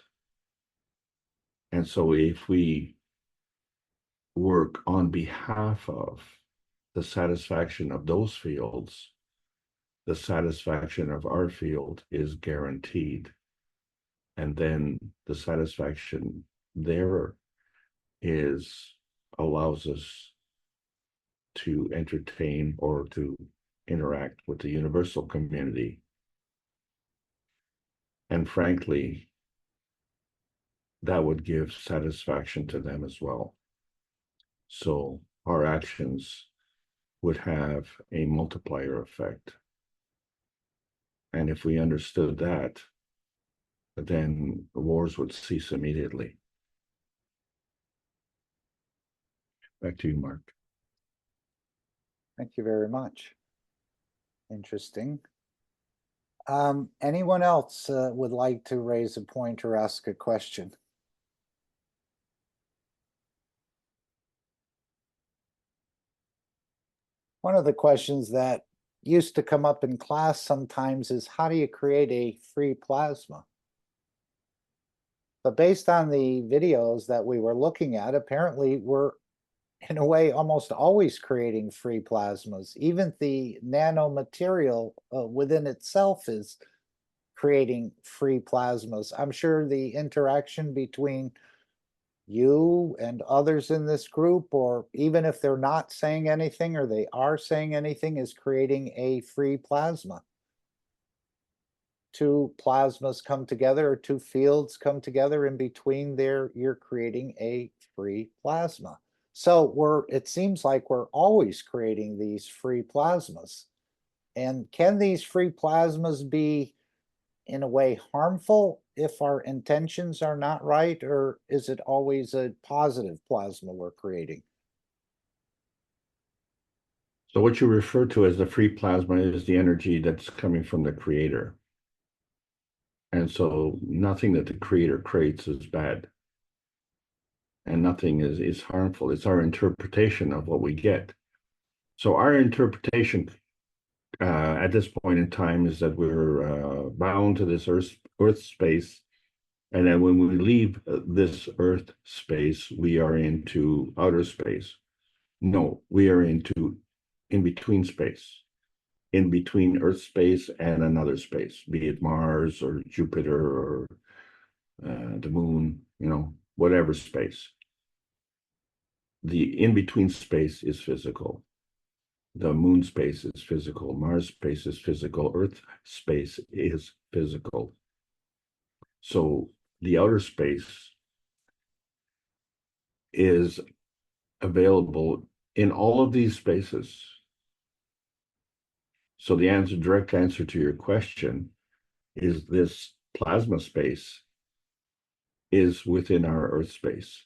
And so if we work on behalf of the satisfaction of those fields, the satisfaction of our field is guaranteed. And then the satisfaction there allows us to entertain or to interact with the universal community. And frankly, that would give satisfaction to them as well. So our actions would have a multiplier effect. And if we understood that, then wars would cease immediately. Back to you, Mark. Thank you very much. Interesting. Anyone else would like to raise a point or ask a question? One of the questions that used to come up in class sometimes is, how do you create a free plasma? But based on the videos that we were looking at, apparently we're in a way almost always creating free plasmas. Even the nanomaterial within itself is creating free plasmas. I'm sure the interaction between you and others in this group, or even if they're not saying anything or they are saying anything, is creating a free plasma. Two plasmas come together, or two fields come together, in between there you're creating a free plasma. So it seems like we're always creating these free plasmas. And can these free plasmas be in a way harmful if our intentions are not right, or is it always a positive plasma we're creating? So what you refer to as the free plasma is the energy that's coming from the creator. And so nothing that the creator creates is bad. And nothing is harmful. It's our interpretation of what we get. So our interpretation at this point in time is that we're bound to this earth space. And then when we leave this earth space, we are into outer space. No, we are into in-between space, in between Earth space and another space, be it Mars or Jupiter or the moon, whatever space. The in-between space is physical. The moon space is physical. Mars space is physical. Earth space is physical. So the outer space is available in all of these spaces. So the direct answer to your question is this plasma space is within our Earth space.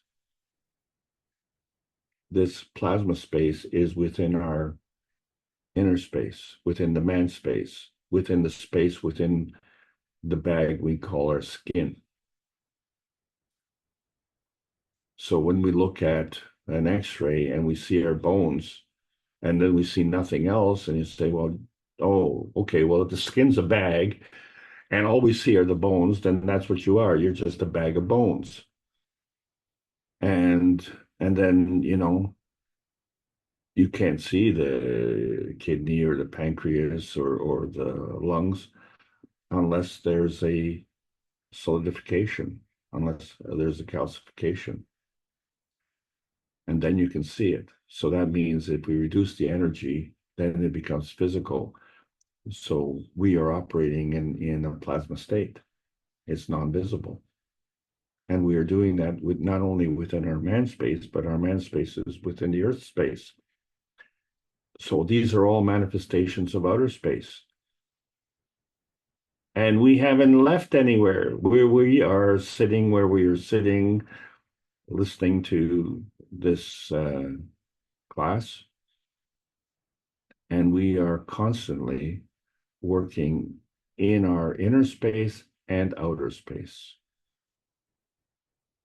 This plasma space is within our inner space, within the man space, within the space within the bag we call our skin. So when we look at an X-ray and we see our bones, and then we see nothing else, and you say, well, oh, okay, well, if the skin's a bag, and all we see are the bones, then that's what you are. You're just a bag of bones. And then, you can't see the kidney or the pancreas or the lungs unless there's a solidification, unless there's a calcification. And then you can see it. So that means if we reduce the energy, then it becomes physical. So we are operating in a plasma state. It's non-visible. And we are doing that with not only within our man space, but our man space is within the Earth space. So these are all manifestations of outer space. And we haven't left anywhere. We are sitting where we are sitting, listening to this class. And we are constantly working in our inner space and outer space.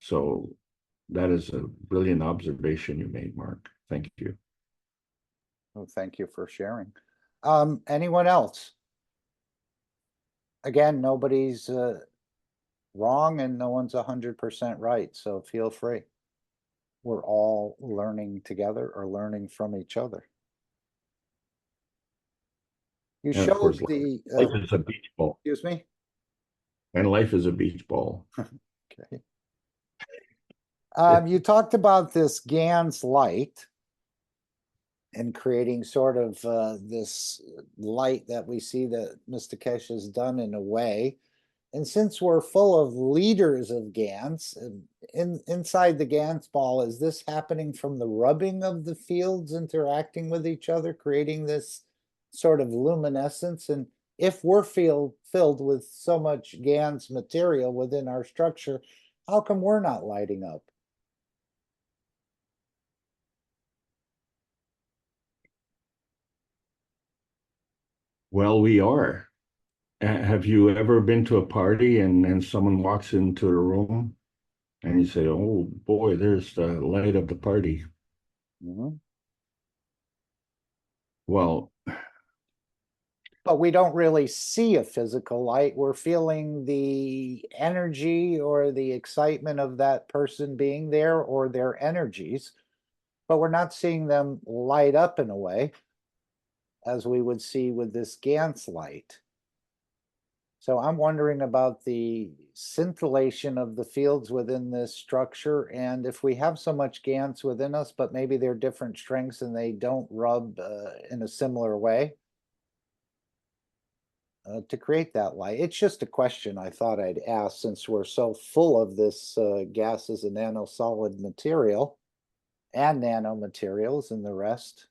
So that is a brilliant observation you made, Mark. Thank you. Well, thank you for sharing. Anyone else? Again, nobody's wrong and no one's 100% right, so feel free. We're all learning together or learning from each other. You And of course, showed the, life is a beach ball. excuse me? And life is a beach ball. Okay. You talked about this GANS light and creating sort of this light that we see that Mr. Kesh has done in a way. And since we're full of liters of GANs, inside the GANS ball, is this happening from the rubbing of the fields interacting with each other, creating this sort of luminescence? And if we're filled with so much GANS material within our structure, how come we're not lighting up? Well, we are. Have you ever been to a party and someone walks into the room and you say, oh boy, there's the light of the party? Mm-hmm. Well, but we don't really see a physical light. We're feeling the energy or the excitement of that person being there or their energies, but we're not seeing them light up in a way as we would see with this GANS light. So I'm wondering about the scintillation of the fields within this structure, and if we have so much GANS within us, but maybe they're different strengths and they don't rub in a similar way. To create that light. It's just a question I thought I'd ask since we're so full of this gases and nanosolid material and nanomaterials and the rest.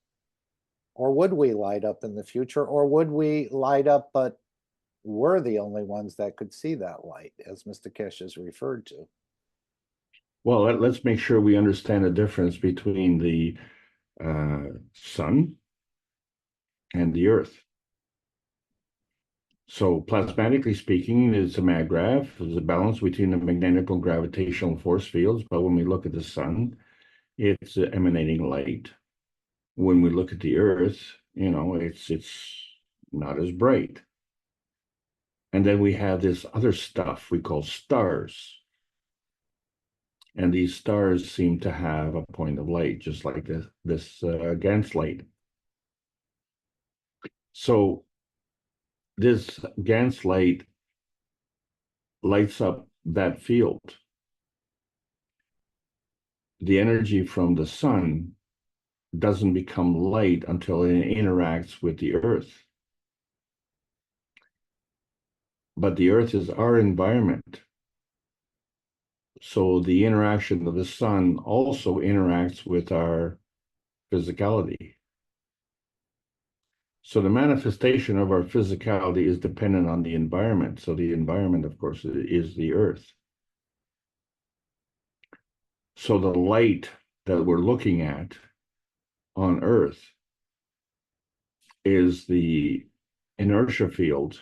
Or would we light up in the future? Or would we light up, but we're the only ones that could see that light, as Mr. Kesh has referred to? well, let's make sure we understand the difference between the sun and the earth. So plasmatically speaking, it's a maggrav. There's a balance between the magnetic and gravitational force fields. But when we look at the sun, it's emanating light. When we look at the earth, you know, it's not as bright. And then we have this other stuff we call stars. And these stars seem to have a point of light, just like this GANS light. So this GANS light lights up that field. The energy from the sun doesn't become light until it interacts with the earth. But the earth is our environment. So the interaction of the sun also interacts with our physicality. So the manifestation of our physicality is dependent on the environment. So the environment, of course, is the earth. So the light that we're looking at on Earth is the inertia field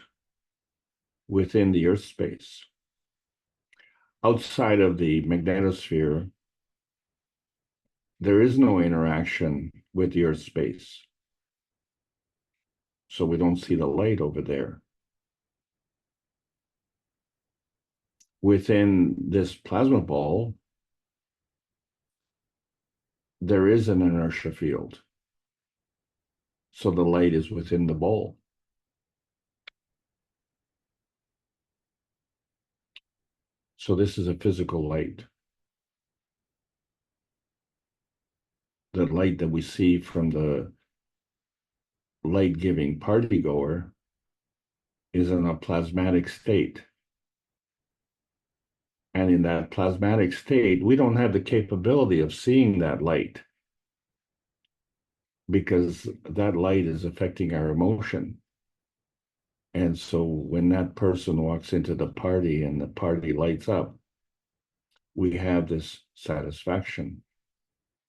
within the Earth space. Outside of the magnetosphere, there is no interaction with the Earth space. So we don't see the light over there. Within this plasma ball, there is an inertia field. So the light is within the ball. So this is a physical light. The light that we see from the light-giving partygoer is in a plasmatic state. And in that plasmatic state, we don't have the capability of seeing that light because that light is affecting our emotion. And so when that person walks into the party and the party lights up, we have this satisfaction.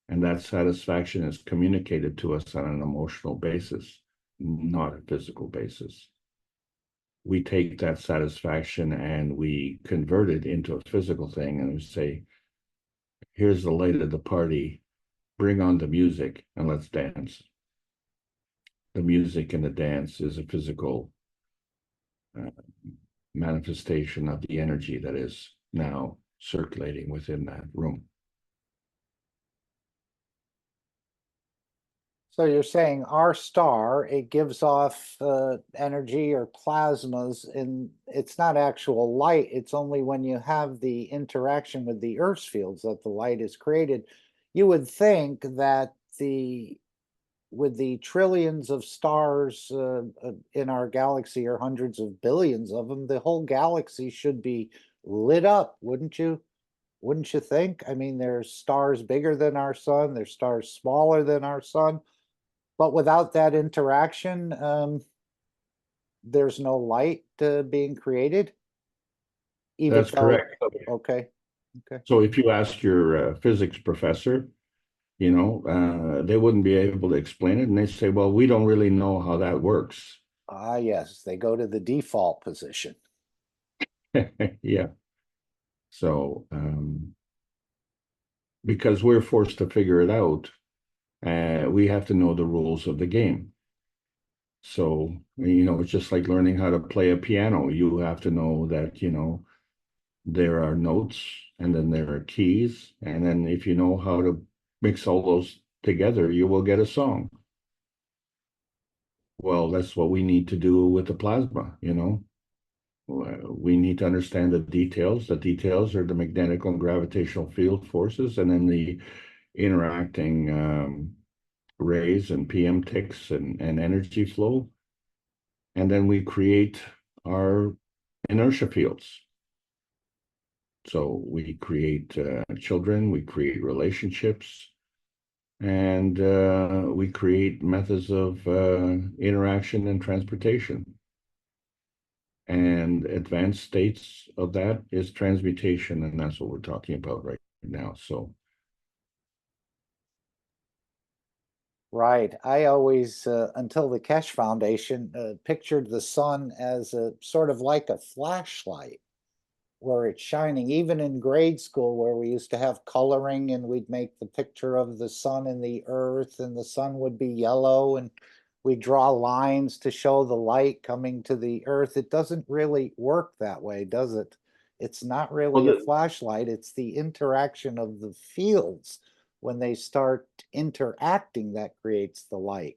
And that satisfaction is communicated to us on an emotional basis, not a physical basis. We take that satisfaction and we convert it into a physical thing and we say, here's the light of the party, bring on the music and let's dance. The music and the dance is a physical manifestation of the energy that is now circulating within that room. So you're saying our star, it gives off energy or plasmas, and it's not actual light. It's only when you have the interaction with the Earth's fields that the light is created. You would think that with the trillions of stars in our galaxy, or hundreds of billions of them, the whole galaxy should be lit up, wouldn't you? Wouldn't you think? I mean, there's stars bigger than our sun, there's stars smaller than our sun. But without that interaction, there's no light being created. Even That's though, correct. okay, okay. So if you ask your physics professor, they wouldn't be able to explain it, and they say, well, we don't really know how that works. Ah, yes, they go to the default position. Yeah. So, because we're forced to figure it out, we have to know the rules of the game. So, it's just like learning how to play a piano. You have to know that, there are notes and then there are keys. And then if you know how to mix all those together, you will get a song. Well, that's what we need to do with the plasma, We need to understand the details. The details are the magnetic and gravitational field forces, and then the interacting rays and PM ticks and energy flow. And then we create our inertia fields. So we create children, we create relationships, and we create methods of interaction and transportation. And advanced states of that is transmutation, and that's what we're talking about right now. So, Right. I always, until the Kesh Foundation, pictured the sun as a sort of like a flashlight where it's shining. Even in grade school, where we used to have coloring and we'd make the picture of the sun and the earth, and the sun would be yellow, and we draw lines to show the light coming to the earth. It doesn't really work that way, does it? It's not really a flashlight. It's the interaction of the fields when they start interacting that creates the light.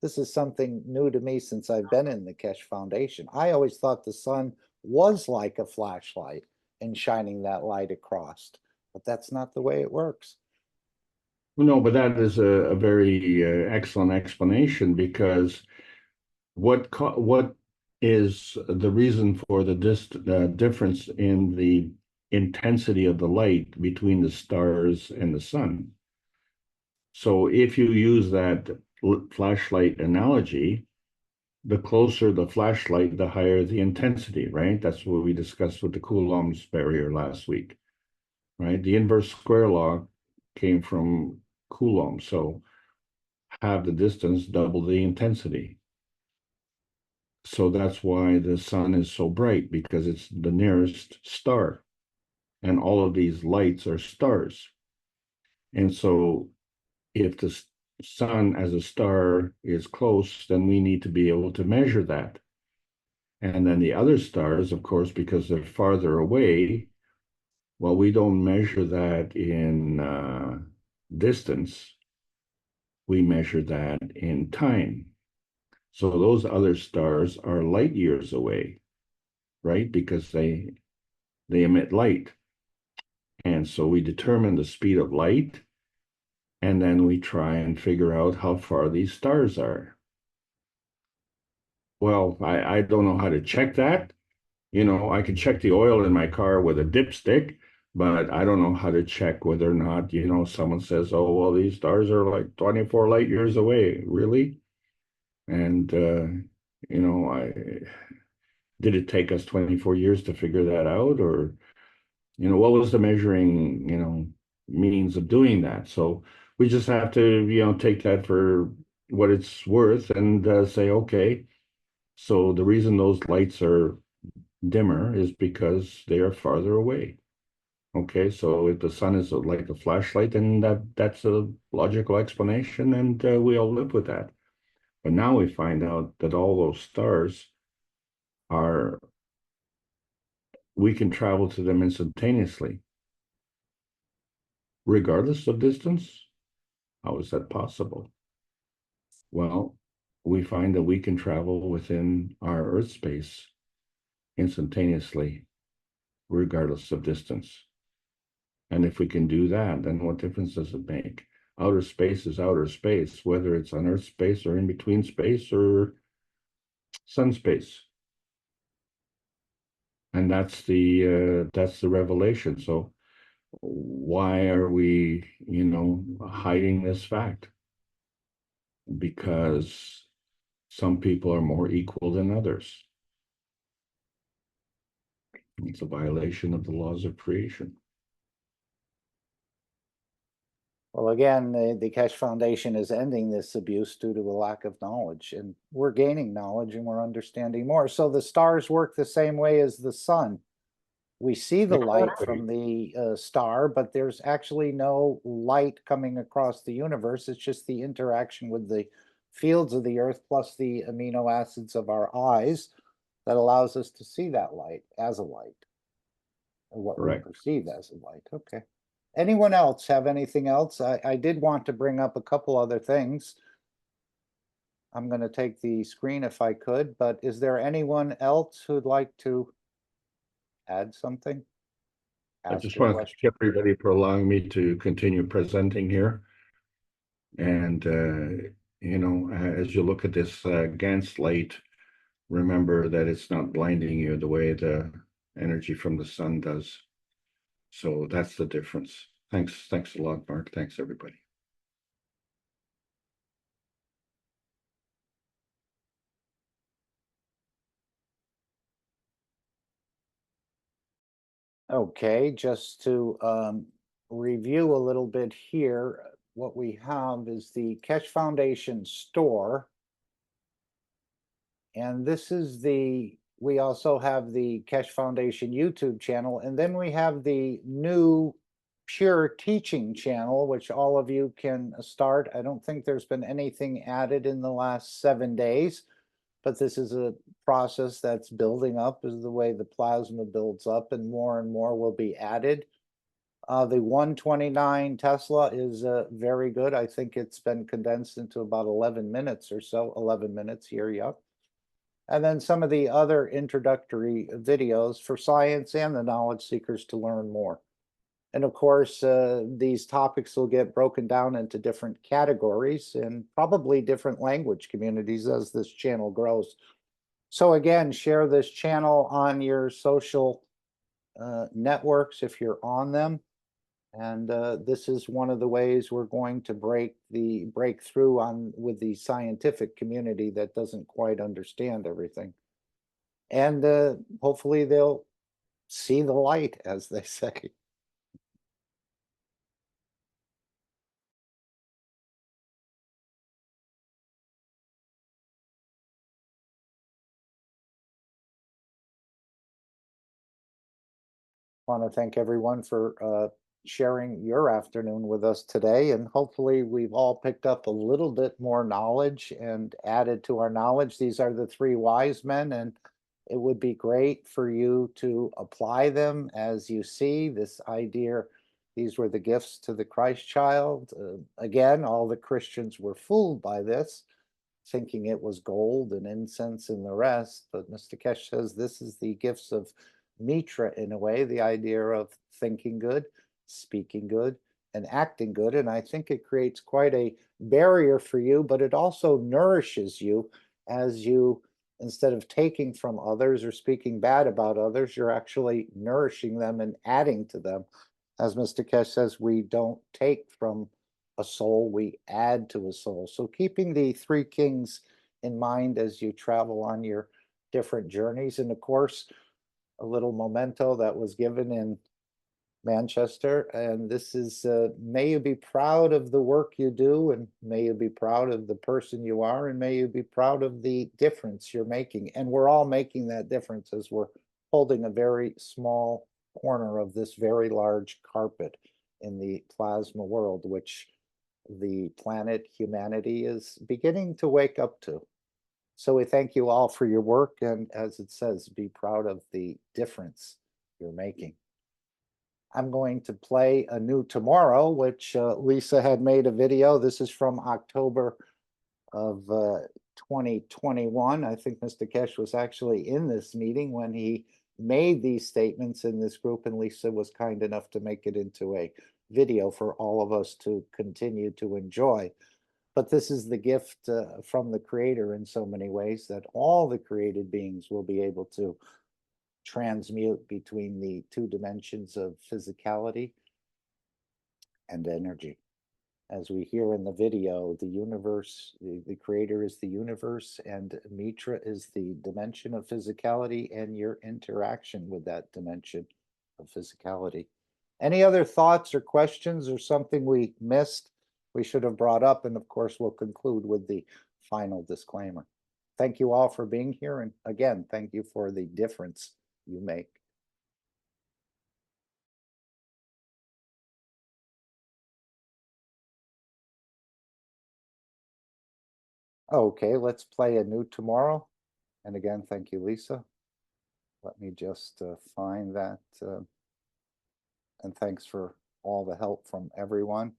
This is something new to me since I've been in the Kesh Foundation. I always thought the sun was like a flashlight and shining that light across, but that's not the way it works. no, but that is a very excellent explanation, because what is the reason for the difference in the intensity of the light between the stars and the sun? So if you use that flashlight analogy, the closer the flashlight, the higher the intensity, right? That's what we discussed with the Coulomb's barrier last week, right? The inverse square law came from Coulomb. So halve the distance, double the intensity. So that's why the sun is so bright, because it's the nearest star. And all of these lights are stars. And so if the sun as a star is close, then we need to be able to measure that. And then the other stars, of course, because they're farther away, well, we don't measure that in distance. We measure that in time. So those other stars are light years away, right? Because they emit light. And so we determine the speed of light, and then we try and figure out how far these stars are. Well, I don't know how to check that. I can check the oil in my car with a dipstick, but I don't know how to check whether or not, someone says, oh, well, these stars are like 24 light years away. Really? And, did it take us 24 years to figure that out? Or, what was the measuring, means of doing that? So we just have to, take that for what it's worth and say, okay, so the reason those lights are dimmer is because they are farther away. Okay, so if the sun is like a flashlight, then that's a logical explanation, and we all live with that. But now we find out that all those stars we can travel to them instantaneously, regardless of distance. How is that possible? Well, we find that we can travel within our Earth space instantaneously, regardless of distance. And if we can do that, then what difference does it make? Outer space is outer space, whether it's on Earth space or in between space or sun space. And that's the revelation. So why are we, hiding this fact? Because some people are more equal than others. It's a violation of the laws of creation. Well, again, the Keshe Foundation is ending this abuse due to a lack of knowledge, and we're gaining knowledge and we're understanding more. So the stars work the same way as the sun. We see the light from the star, but there's actually no light coming across the universe. It's just the interaction with the fields of the earth plus the amino acids of our eyes that allows us to see that light as a light, or what we perceive as a light. Okay. Anyone else have anything else? I did want to bring up a couple other things. I'm going to take the screen if I could, but is there anyone else who'd like to add something? I just want to thank everybody for allowing me to continue presenting here. And, as you look at this Gantt slate, remember that it's not blinding you the way the energy from the sun does. So that's the difference. Thanks a lot, Mark. Thanks, everybody. Okay, just to review a little bit here, what we have is the Keshe Foundation store. And this is we also have the Keshe Foundation YouTube channel, and then we have the new Pure Teaching channel, which all of you can start. I don't think there's been anything added in the last 7 days, but this is a process that's building up, is the way the plasma builds up, and more will be added. The 129 Tesla is very good. I think it's been condensed into about 11 minutes or so, 11 minutes here, yep. And then some of the other introductory videos for science and the knowledge seekers to learn more. And of course, these topics will get broken down into different categories and probably different language communities as this channel grows. So again, share this channel on your social networks if you're on them. And this is one of the ways we're going to break through with the scientific community that doesn't quite understand everything. And hopefully they'll see the light, as they say. I want to thank everyone for sharing your afternoon with us today, and hopefully we've all picked up a little bit more knowledge and added to our knowledge. These are the 3 wise men, and it would be great for you to apply them as you see this idea. These were the gifts to the Christ child. Again, all the Christians were fooled by this, thinking it was gold and incense and the rest. But Mr. Keshe says this is the gifts of Mitra, in a way, the idea of thinking good, speaking good, and acting good. And I think it creates quite a barrier for you, but it also nourishes you as you, instead of taking from others or speaking bad about others, you're actually nourishing them and adding to them. As Mr. Keshe says, we don't take from a soul, we add to a soul. So keeping the 3 kings in mind as you travel on your different journeys. And of course, a little memento that was given in Manchester. And this is, may you be proud of the work you do, and may you be proud of the person you are, and may you be proud of the difference you're making. And we're all making that difference as we're holding a very small corner of this very large carpet in the plasma world, which the planet humanity is beginning to wake up to. So we thank you all for your work, and as it says, be proud of the difference you're making. I'm going to play a new tomorrow, which Lisa had made a video. This is from October of 2021. I think Mr. Kesh was actually in this meeting when he made these statements in this group, and Lisa was kind enough to make it into a video for all of us to continue to enjoy. But this is the gift from the Creator in so many ways, that all the created beings will be able to transmute between the two dimensions of physicality and energy. As we hear in the video, the universe, the Creator is the universe, and Mitra is the dimension of physicality and your interaction with that dimension of physicality. Any other thoughts or questions or something we missed, we should have brought up? And of course, we'll conclude with the final disclaimer. Thank you all for being here. And again, thank you for the difference you make. Okay, let's play anew tomorrow. And again, thank you, Lisa. Let me just find that. And thanks for all the help from everyone,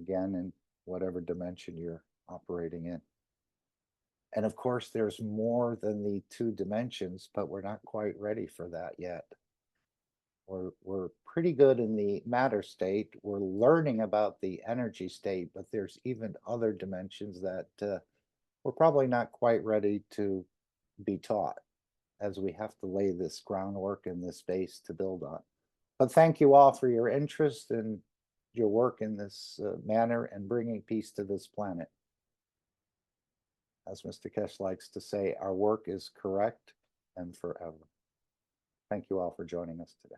again, in whatever dimension you're operating in. And of course, there's more than the two dimensions, but we're not quite ready for that yet. We're pretty good in the matter state. We're learning about the energy state, but there's even other dimensions that we're probably not quite ready to be taught, as we have to lay this groundwork in this base to build on. But thank you all for your interest and your work in this manner and bringing peace to this planet. As Mr. Kesh likes to say, our work is correct and forever. Thank you all for joining us today.